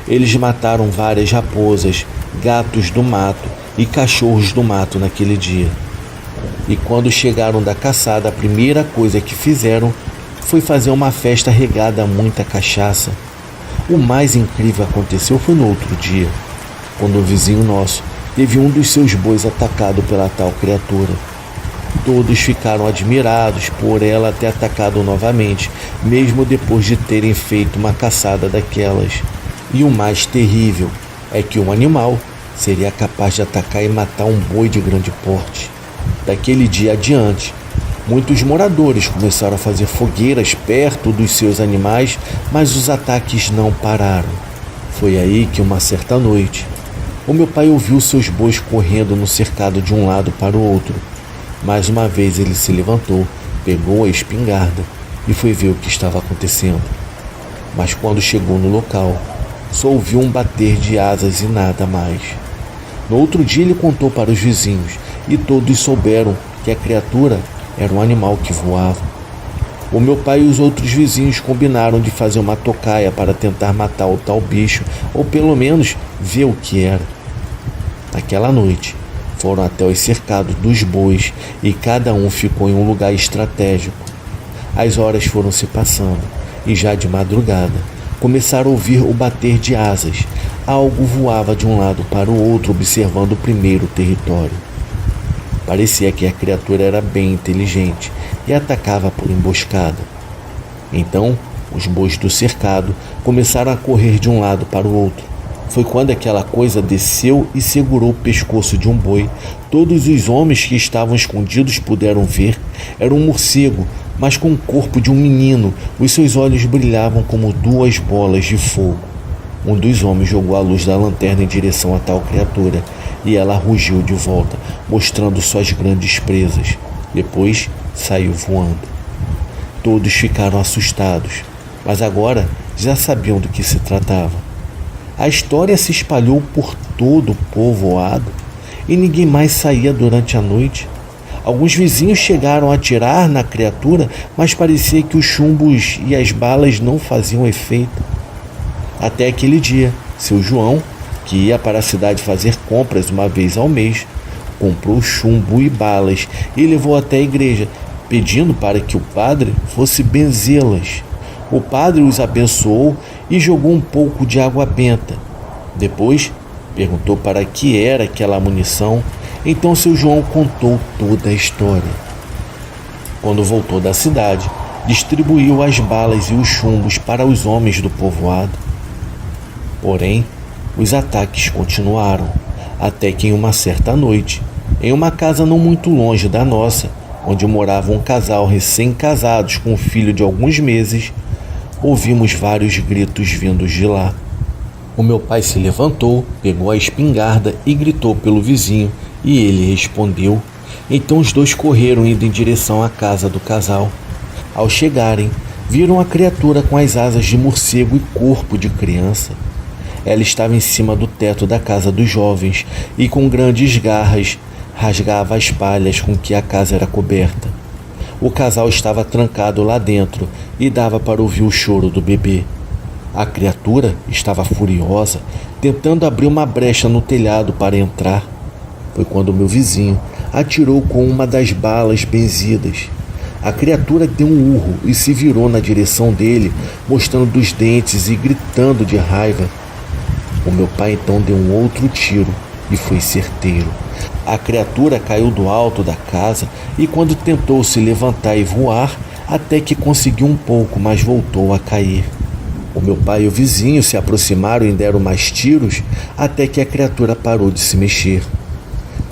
Eles mataram várias raposas, gatos do mato e cachorros do mato naquele dia. E quando chegaram da caçada, a primeira coisa que fizeram foi fazer uma festa regada a muita cachaça. O mais incrível aconteceu foi no outro dia, quando um vizinho nosso teve um dos seus bois atacado pela tal criatura. Todos ficaram admirados por ela ter atacado novamente, mesmo depois de terem feito uma caçada daquelas. E o mais terrível é que um animal seria capaz de atacar e matar um boi de grande porte. Daquele dia adiante, muitos moradores começaram a fazer fogueiras perto dos seus animais, mas os ataques não pararam. Foi aí que, uma certa noite, o meu pai ouviu seus bois correndo no cercado de um lado para o outro. Mais uma vez ele se levantou, pegou a espingarda e foi ver o que estava acontecendo. Mas quando chegou no local, só ouviu um bater de asas e nada mais. No outro dia ele contou para os vizinhos e todos souberam que a criatura era um animal que voava. O meu pai e os outros vizinhos combinaram de fazer uma tocaia para tentar matar o tal bicho, ou pelo menos ver o que era. Naquela noite, foram até os cercados dos bois e cada um ficou em um lugar estratégico. As horas foram se passando e já de madrugada começaram a ouvir o bater de asas. Algo voava de um lado para o outro, observando o primeiro território. Parecia que a criatura era bem inteligente e atacava por emboscada. Então, os bois do cercado começaram a correr de um lado para o outro. Foi quando aquela coisa desceu e segurou o pescoço de um boi. Todos os homens que estavam escondidos puderam ver. Era um morcego, mas com o corpo de um menino. Os seus olhos brilhavam como duas bolas de fogo. Um dos homens jogou a luz da lanterna em direção a tal criatura, e ela rugiu de volta, mostrando suas grandes presas. Depois saiu voando. Todos ficaram assustados, mas agora já sabiam do que se tratava. A história se espalhou por todo o povoado e ninguém mais saía durante a noite. Alguns vizinhos chegaram a atirar na criatura, mas parecia que os chumbos e as balas não faziam efeito. Até aquele dia, seu João, que ia para a cidade fazer compras uma vez ao mês, comprou chumbo e balas e levou até a igreja, pedindo para que o padre fosse benzê-las. O padre os abençoou e jogou um pouco de água benta. Depois, perguntou para que era aquela munição. Então seu João contou toda a história. Quando voltou da cidade, distribuiu as balas e os chumbos para os homens do povoado. Porém, os ataques continuaram, até que em uma certa noite, em uma casa não muito longe da nossa, onde morava um casal recém-casados com um filho de alguns meses, ouvimos vários gritos vindos de lá. O meu pai se levantou, pegou a espingarda e gritou pelo vizinho, e ele respondeu. Então os dois correram indo em direção à casa do casal. Ao chegarem, viram a criatura com as asas de morcego e corpo de criança. Ela estava em cima do teto da casa dos jovens e com grandes garras rasgava as palhas com que a casa era coberta. O casal estava trancado lá dentro e dava para ouvir o choro do bebê. A criatura estava furiosa, tentando abrir uma brecha no telhado para entrar. Foi quando meu vizinho atirou com uma das balas benzidas. A criatura deu um urro e se virou na direção dele, mostrando os dentes e gritando de raiva. O meu pai então deu um outro tiro e foi certeiro. A criatura caiu do alto da casa e quando tentou se levantar e voar, até que conseguiu um pouco, mas voltou a cair. O meu pai e o vizinho se aproximaram e deram mais tiros até que a criatura parou de se mexer.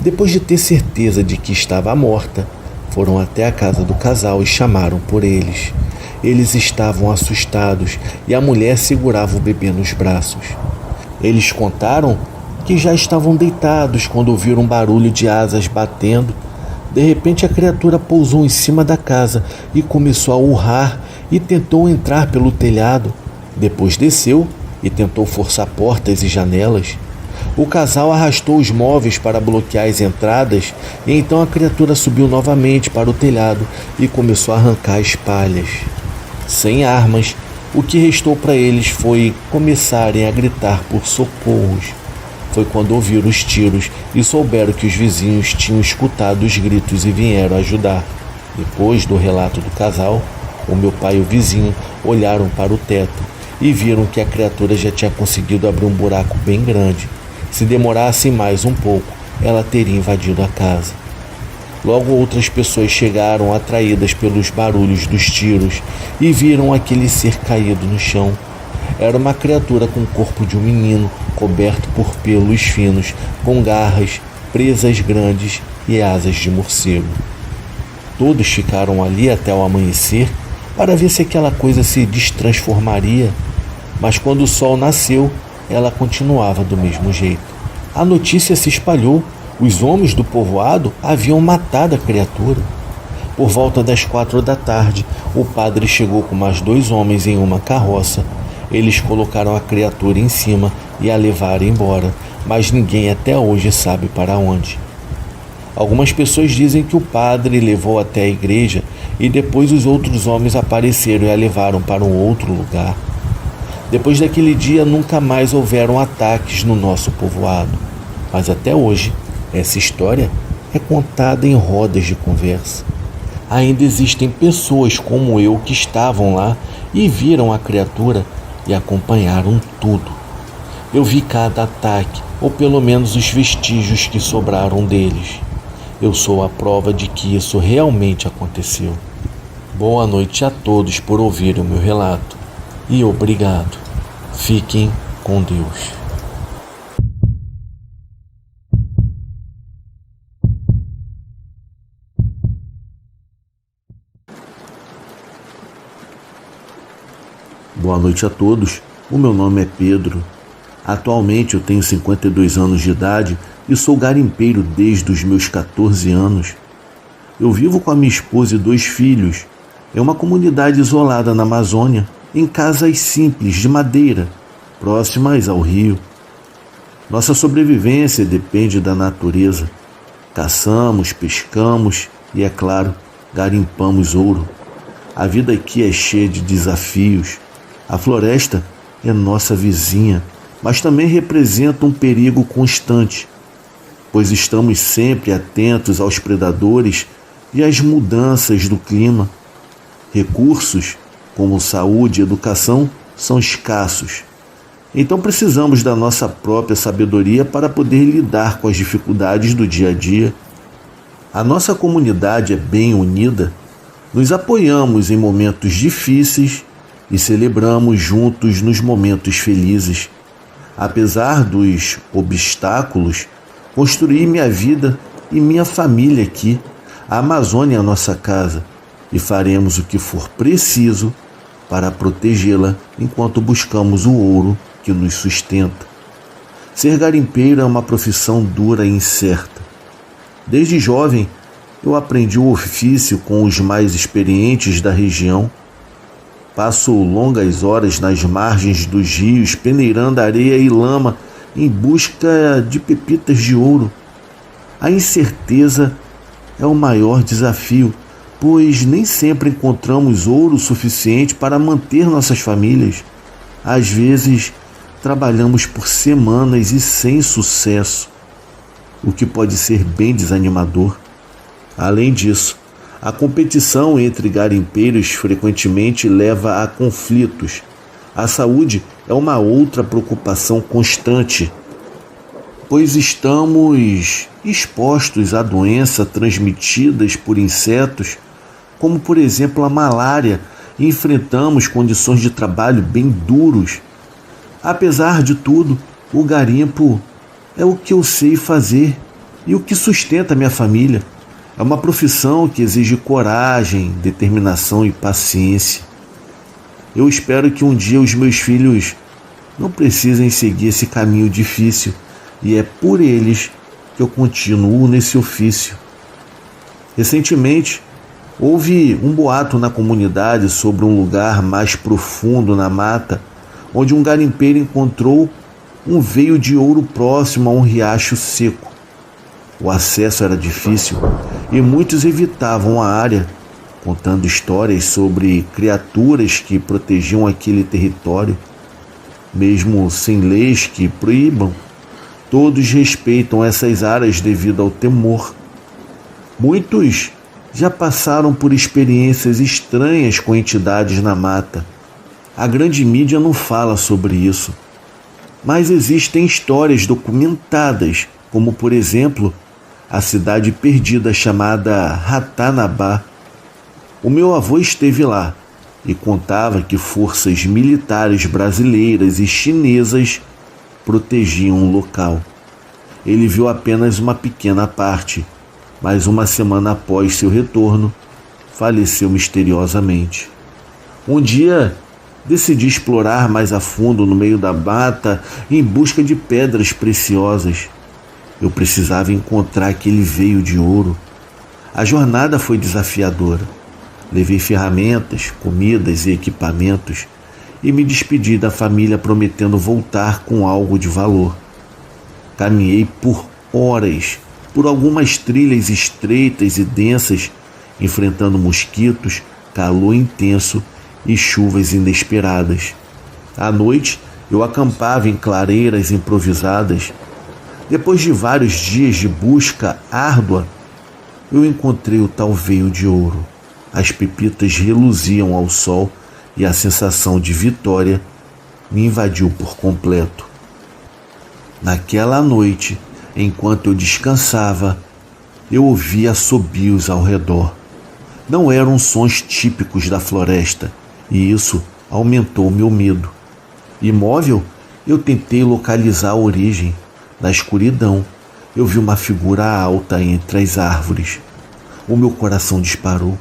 Depois de ter certeza de que estava morta, foram até a casa do casal e chamaram por eles. Eles estavam assustados e a mulher segurava o bebê nos braços. Eles contaram que já estavam deitados quando ouviram um barulho de asas batendo. De repente a criatura pousou em cima da casa e começou a urrar e tentou entrar pelo telhado. Depois desceu e tentou forçar portas e janelas. O casal arrastou os móveis para bloquear as entradas e então a criatura subiu novamente para o telhado e começou a arrancar as palhas. Sem armas, o que restou para eles foi começarem a gritar por socorros. Foi quando ouviram os tiros e souberam que os vizinhos tinham escutado os gritos e vieram ajudar. Depois do relato do casal, o meu pai e o vizinho olharam para o teto e viram que a criatura já tinha conseguido abrir um buraco bem grande. Se demorassem mais um pouco, ela teria invadido a casa. Logo outras pessoas chegaram atraídas pelos barulhos dos tiros e viram aquele ser caído no chão. Era uma criatura com o corpo de um menino, coberto por pelos finos, com garras, presas grandes e asas de morcego. Todos ficaram ali até o amanhecer para ver se aquela coisa se destransformaria, mas quando o sol nasceu, ela continuava do mesmo jeito. A notícia se espalhou. Os homens do povoado haviam matado a criatura. Por volta das 4 da tarde, o padre chegou com mais 2 homens em uma carroça. Eles colocaram a criatura em cima e a levaram embora, mas ninguém até hoje sabe para onde. Algumas pessoas dizem que o padre levou até a igreja e depois os outros homens apareceram e a levaram para um outro lugar. Depois daquele dia nunca mais houveram ataques no nosso povoado, mas até hoje essa história é contada em rodas de conversa. Ainda existem pessoas como eu que estavam lá e viram a criatura e acompanharam tudo. Eu vi cada ataque, ou pelo menos os vestígios que sobraram deles. Eu sou a prova de que isso realmente aconteceu. Boa noite a todos por ouvirem o meu relato e obrigado. Fiquem com Deus. Boa noite a todos. O meu nome é Pedro. Atualmente eu tenho 52 anos de idade e sou garimpeiro desde os meus 14 anos. Eu vivo com a minha esposa e 2 filhos em uma comunidade isolada na Amazônia, em casas simples de madeira, próximas ao rio. Nossa sobrevivência depende da natureza. Caçamos, pescamos e, é claro, garimpamos ouro. A vida aqui é cheia de desafios. A floresta é nossa vizinha, mas também representa um perigo constante, pois estamos sempre atentos aos predadores e às mudanças do clima. Recursos, como saúde e educação, são escassos. Então precisamos da nossa própria sabedoria para poder lidar com as dificuldades do dia a dia. A nossa comunidade é bem unida. Nos apoiamos em momentos difíceis e celebramos juntos nos momentos felizes. Apesar dos obstáculos, construí minha vida e minha família aqui. A Amazônia é a nossa casa e faremos o que for preciso para protegê-la enquanto buscamos o ouro que nos sustenta. Ser garimpeiro é uma profissão dura e incerta. Desde jovem, eu aprendi o ofício com os mais experientes da região. Passo longas horas nas margens dos rios, peneirando areia e lama em busca de pepitas de ouro. A incerteza é o maior desafio, pois nem sempre encontramos ouro suficiente para manter nossas famílias. Às vezes, trabalhamos por semanas e sem sucesso, o que pode ser bem desanimador. Além disso, a competição entre garimpeiros frequentemente leva a conflitos. A saúde é uma outra preocupação constante, pois estamos expostos a doenças transmitidas por insetos, como por exemplo a malária, e enfrentamos condições de trabalho bem duros. Apesar de tudo, o garimpo é o que eu sei fazer e o que sustenta minha família. É uma profissão que exige coragem, determinação e paciência. Eu espero que um dia os meus filhos não precisem seguir esse caminho difícil, e é por eles que eu continuo nesse ofício. Recentemente, houve um boato na comunidade sobre um lugar mais profundo na mata, onde um garimpeiro encontrou um veio de ouro próximo a um riacho seco. O acesso era difícil e muitos evitavam a área, contando histórias sobre criaturas que protegiam aquele território. Mesmo sem leis que proíbam, todos respeitam essas áreas devido ao temor. Muitos já passaram por experiências estranhas com entidades na mata. A grande mídia não fala sobre isso, mas existem histórias documentadas, como por exemplo, a cidade perdida chamada Ratanabá. O meu avô esteve lá e contava que forças militares brasileiras e chinesas protegiam o local. Ele viu apenas uma pequena parte, mas uma semana após seu retorno, faleceu misteriosamente. Um dia, decidi explorar mais a fundo no meio da mata em busca de pedras preciosas. Eu precisava encontrar aquele veio de ouro. A jornada foi desafiadora. Levei ferramentas, comidas e equipamentos e me despedi da família prometendo voltar com algo de valor. Caminhei por horas, por algumas trilhas estreitas e densas, enfrentando mosquitos, calor intenso e chuvas inesperadas. À noite, eu acampava em clareiras improvisadas. Depois de vários dias de busca árdua, eu encontrei o tal veio de ouro. As pepitas reluziam ao sol e a sensação de vitória me invadiu por completo. Naquela noite, enquanto eu descansava, Eu ouvi assobios ao redor. Não eram sons típicos da floresta, e isso aumentou meu medo. Imóvel, eu tentei localizar a origem. Na escuridão, eu vi uma figura alta entre as árvores. O meu coração disparou.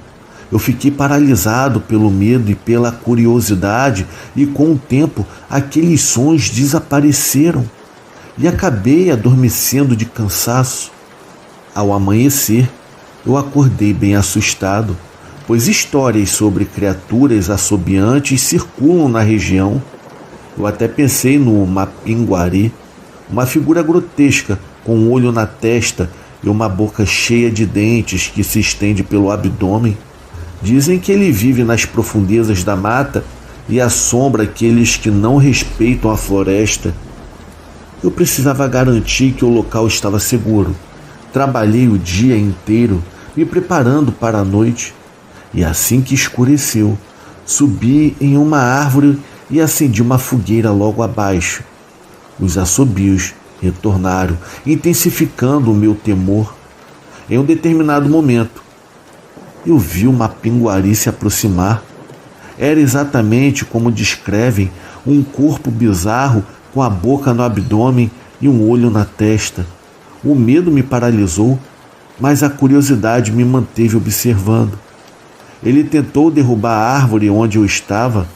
Eu fiquei paralisado pelo medo e pela curiosidade, e com o tempo aqueles sons desapareceram e acabei adormecendo de cansaço. Ao amanhecer, eu acordei bem assustado, pois histórias sobre criaturas assobiantes circulam na região. Eu até pensei no Mapinguari, uma figura grotesca com um olho na testa e uma boca cheia de dentes que se estende pelo abdômen. Dizem que ele vive nas profundezas da mata e assombra aqueles que não respeitam a floresta. Eu precisava garantir que o local estava seguro. Trabalhei o dia inteiro me preparando para a noite, e assim que escureceu, subi em uma árvore e acendi uma fogueira logo abaixo. Os assobios retornaram, intensificando o meu temor. Em um determinado momento, eu vi uma Mapinguari se aproximar. Era exatamente como descrevem, um corpo bizarro com a boca no abdômen e um olho na testa. O medo me paralisou, mas a curiosidade me manteve observando. Ele tentou derrubar a árvore onde eu estava.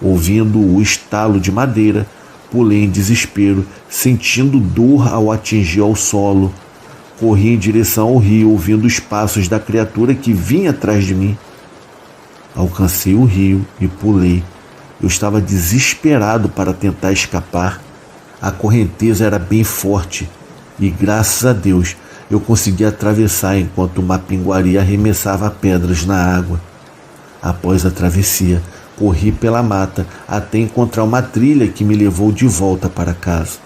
Ouvindo o estalo de madeira, pulei em desespero, sentindo dor ao atingir ao solo. Corri em direção ao rio, ouvindo os passos da criatura que vinha atrás de mim. Alcancei o rio e pulei. Eu estava desesperado para tentar escapar. A correnteza era bem forte e, graças a Deus, eu consegui atravessar enquanto o Mapinguari arremessava pedras na água. Após a travessia, corri pela mata até encontrar uma trilha que me levou de volta para casa.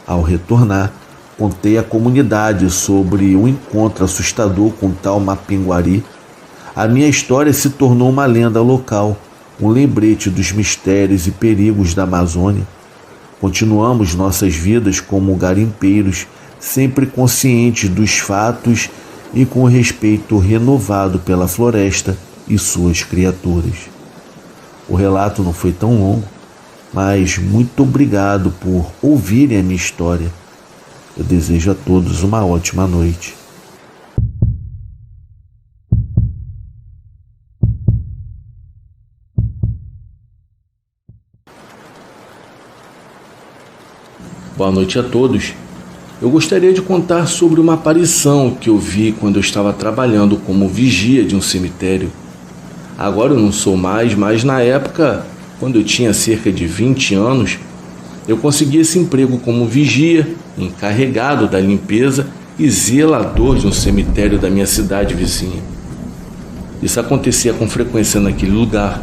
Ao retornar, contei à comunidade sobre o encontro assustador com tal Mapinguari. A minha história se tornou uma lenda local, um lembrete dos mistérios e perigos da Amazônia. Continuamos nossas vidas como garimpeiros, sempre conscientes dos fatos e com respeito renovado pela floresta e suas criaturas. O relato não foi tão longo, mas muito obrigado por ouvirem a minha história. Eu desejo a todos uma ótima noite. Boa noite a todos. Eu gostaria de contar sobre uma aparição que eu vi quando eu estava trabalhando como vigia de um cemitério. Agora eu não sou mais, mas na época, quando eu tinha cerca de 20 anos, eu consegui esse emprego como vigia, encarregado da limpeza e zelador de um cemitério da minha cidade vizinha. Isso acontecia com frequência naquele lugar,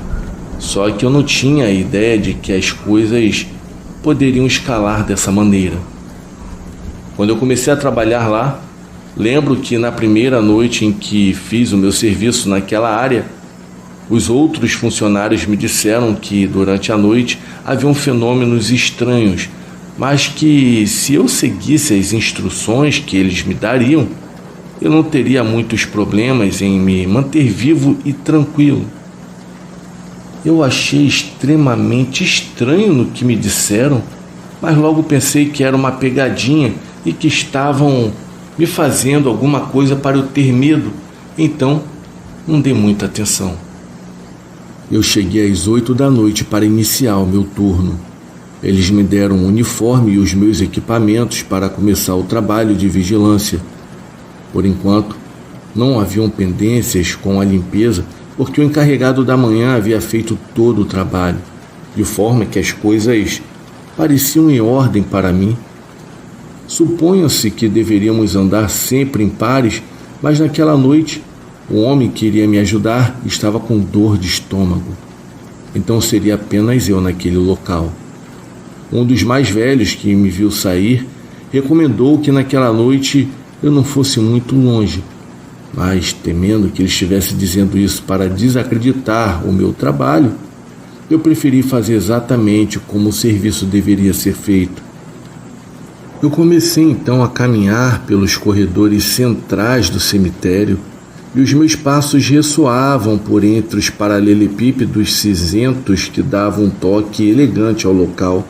só que eu não tinha a ideia de que as coisas poderiam escalar dessa maneira. Quando eu comecei a trabalhar lá, lembro que na primeira noite em que fiz o meu serviço naquela área, os outros funcionários me disseram que durante a noite haviam fenômenos estranhos, mas que se eu seguisse as instruções que eles me dariam, eu não teria muitos problemas em me manter vivo e tranquilo. Eu achei extremamente estranho no que me disseram, mas logo pensei que era uma pegadinha e que estavam me fazendo alguma coisa para eu ter medo, então não dei muita atenção. Eu cheguei às 8 da noite para iniciar o meu turno. Eles me deram um uniforme e os meus equipamentos para começar o trabalho de vigilância. Por enquanto, não haviam pendências com a limpeza, porque o encarregado da manhã havia feito todo o trabalho, de forma que as coisas pareciam em ordem para mim. Suponha-se que deveríamos andar sempre em pares, mas naquela noite o homem que iria me ajudar estava com dor de estômago. Então seria apenas eu naquele local. Um dos mais velhos que me viu sair recomendou que naquela noite eu não fosse muito longe, mas temendo que ele estivesse dizendo isso para desacreditar o meu trabalho, eu preferi fazer exatamente como o serviço deveria ser feito. Eu comecei então a caminhar pelos corredores centrais do cemitério e os meus passos ressoavam por entre os paralelepípedos cinzentos que davam um toque elegante ao local.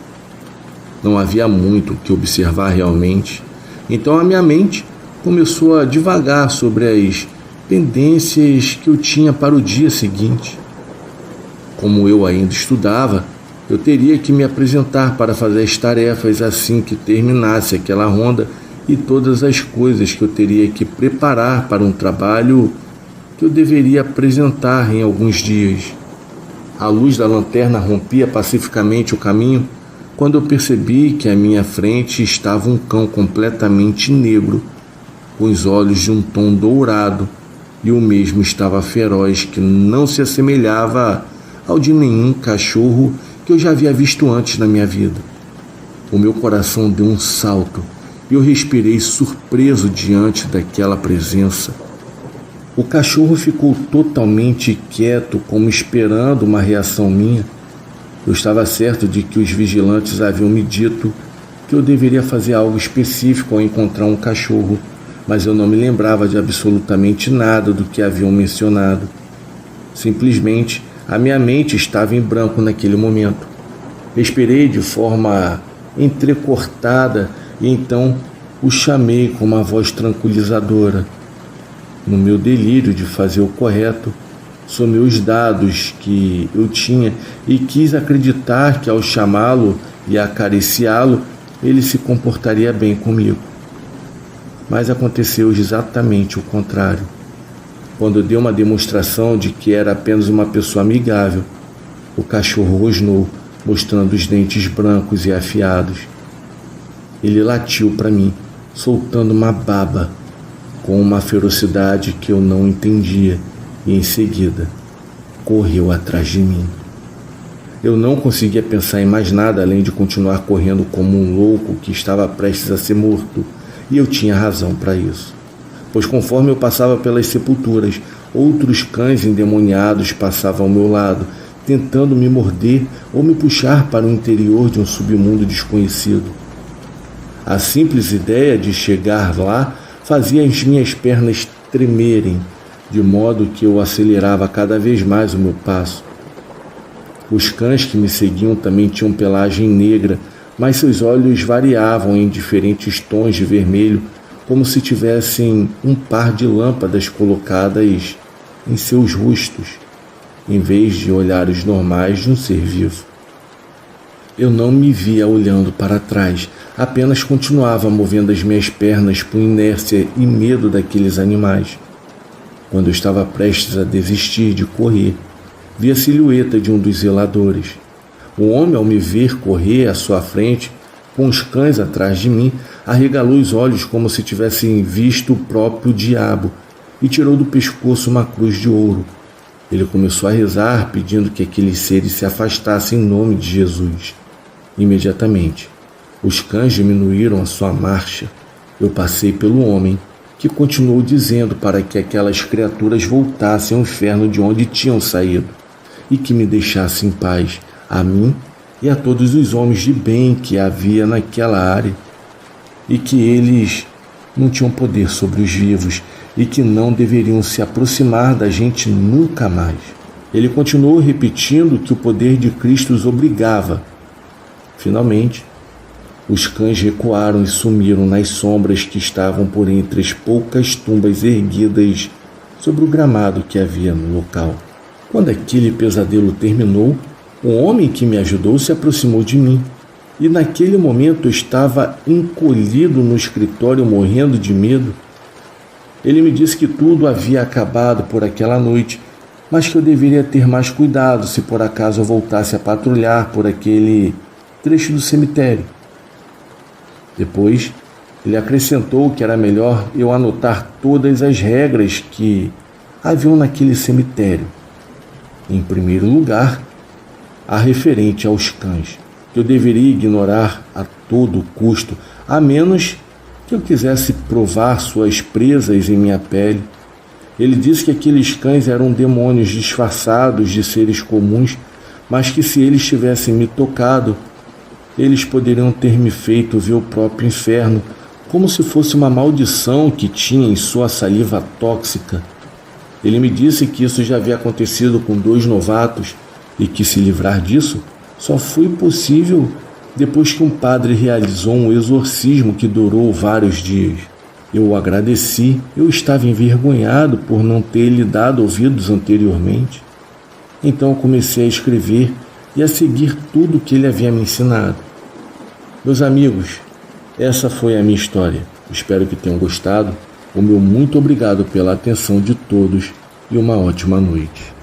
Não havia muito o que observar realmente, então a minha mente começou a divagar sobre as pendências que eu tinha para o dia seguinte. Como eu ainda estudava, eu teria que me apresentar para fazer as tarefas assim que terminasse aquela ronda e todas as coisas que eu teria que preparar para um trabalho que eu deveria apresentar em alguns dias. A luz da lanterna rompia pacificamente o caminho quando eu percebi que à minha frente estava um cão completamente negro, com os olhos de um tom dourado, e o mesmo estava feroz, que não se assemelhava ao de nenhum cachorro que eu já havia visto antes na minha vida. O meu coração deu um salto e eu respirei surpreso diante daquela presença. O cachorro ficou totalmente quieto, como esperando uma reação minha. Eu estava certo de que os vigilantes haviam me dito que eu deveria fazer algo específico ao encontrar um cachorro, mas eu não me lembrava de absolutamente nada do que haviam mencionado. Simplesmente, a minha mente estava em branco naquele momento. Respirei de forma entrecortada e então o chamei com uma voz tranquilizadora. No meu delírio de fazer o correto, somei os dados que eu tinha e quis acreditar que ao chamá-lo e acariciá-lo, ele se comportaria bem comigo. Mas aconteceu exatamente o contrário. Quando eu dei uma demonstração de que era apenas uma pessoa amigável, o cachorro rosnou, mostrando os dentes brancos e afiados. Ele latiu para mim, soltando uma baba, com uma ferocidade que eu não entendia, e em seguida correu atrás de mim. Eu não conseguia pensar em mais nada além de continuar correndo como um louco que estava prestes a ser morto, e eu tinha razão para isso. Pois conforme eu passava pelas sepulturas, outros cães endemoniados passavam ao meu lado, tentando me morder ou me puxar para o interior de um submundo desconhecido. A simples ideia de chegar lá fazia as minhas pernas tremerem, de modo que eu acelerava cada vez mais o meu passo. Os cães que me seguiam também tinham pelagem negra, mas seus olhos variavam em diferentes tons de vermelho, como se tivessem um par de lâmpadas colocadas em seus rostos, em vez de olhares normais de um ser vivo. Eu não me via olhando para trás, apenas continuava movendo as minhas pernas por inércia e medo daqueles animais. Quando eu estava prestes a desistir de correr, vi a silhueta de um dos zeladores. O homem, ao me ver correr à sua frente, com os cães atrás de mim, arregalou os olhos como se tivesse visto o próprio diabo e tirou do pescoço uma cruz de ouro. Ele começou a rezar, pedindo que aqueles seres se afastassem em nome de Jesus. Imediatamente, os cães diminuíram a sua marcha. Eu passei pelo homem, que continuou dizendo para que aquelas criaturas voltassem ao inferno de onde tinham saído e que me deixassem em paz, a mim e a todos os homens de bem que havia naquela área, e que eles não tinham poder sobre os vivos e que não deveriam se aproximar da gente nunca mais. Ele continuou repetindo que o poder de Cristo os obrigava. Finalmente, os cães recuaram e sumiram nas sombras que estavam por entre as poucas tumbas erguidas sobre o gramado que havia no local. Quando aquele pesadelo terminou, o homem que me ajudou se aproximou de mim, e naquele momento eu estava encolhido no escritório morrendo de medo. Ele me disse que tudo havia acabado por aquela noite, mas que eu deveria ter mais cuidado se por acaso eu voltasse a patrulhar por aquele trecho do cemitério. Depois, ele acrescentou que era melhor eu anotar todas as regras que haviam naquele cemitério. Em primeiro lugar, a referente aos cães, que eu deveria ignorar a todo custo, a menos que eu quisesse provar suas presas em minha pele. Ele disse que aqueles cães eram demônios disfarçados de seres comuns, mas que se eles tivessem me tocado, Eles poderiam ter me feito ver o próprio inferno, como se fosse uma maldição que tinha em sua saliva tóxica. Ele me disse que isso já havia acontecido com 2 novatos e que se livrar disso só foi possível depois que um padre realizou um exorcismo que durou vários dias. Eu o agradeci, eu estava envergonhado por não ter lhe dado ouvidos anteriormente. Então eu comecei a escrever e a seguir tudo o que ele havia me ensinado. Meus amigos, essa foi a minha história. Espero que tenham gostado. O meu muito obrigado pela atenção de todos e uma ótima noite.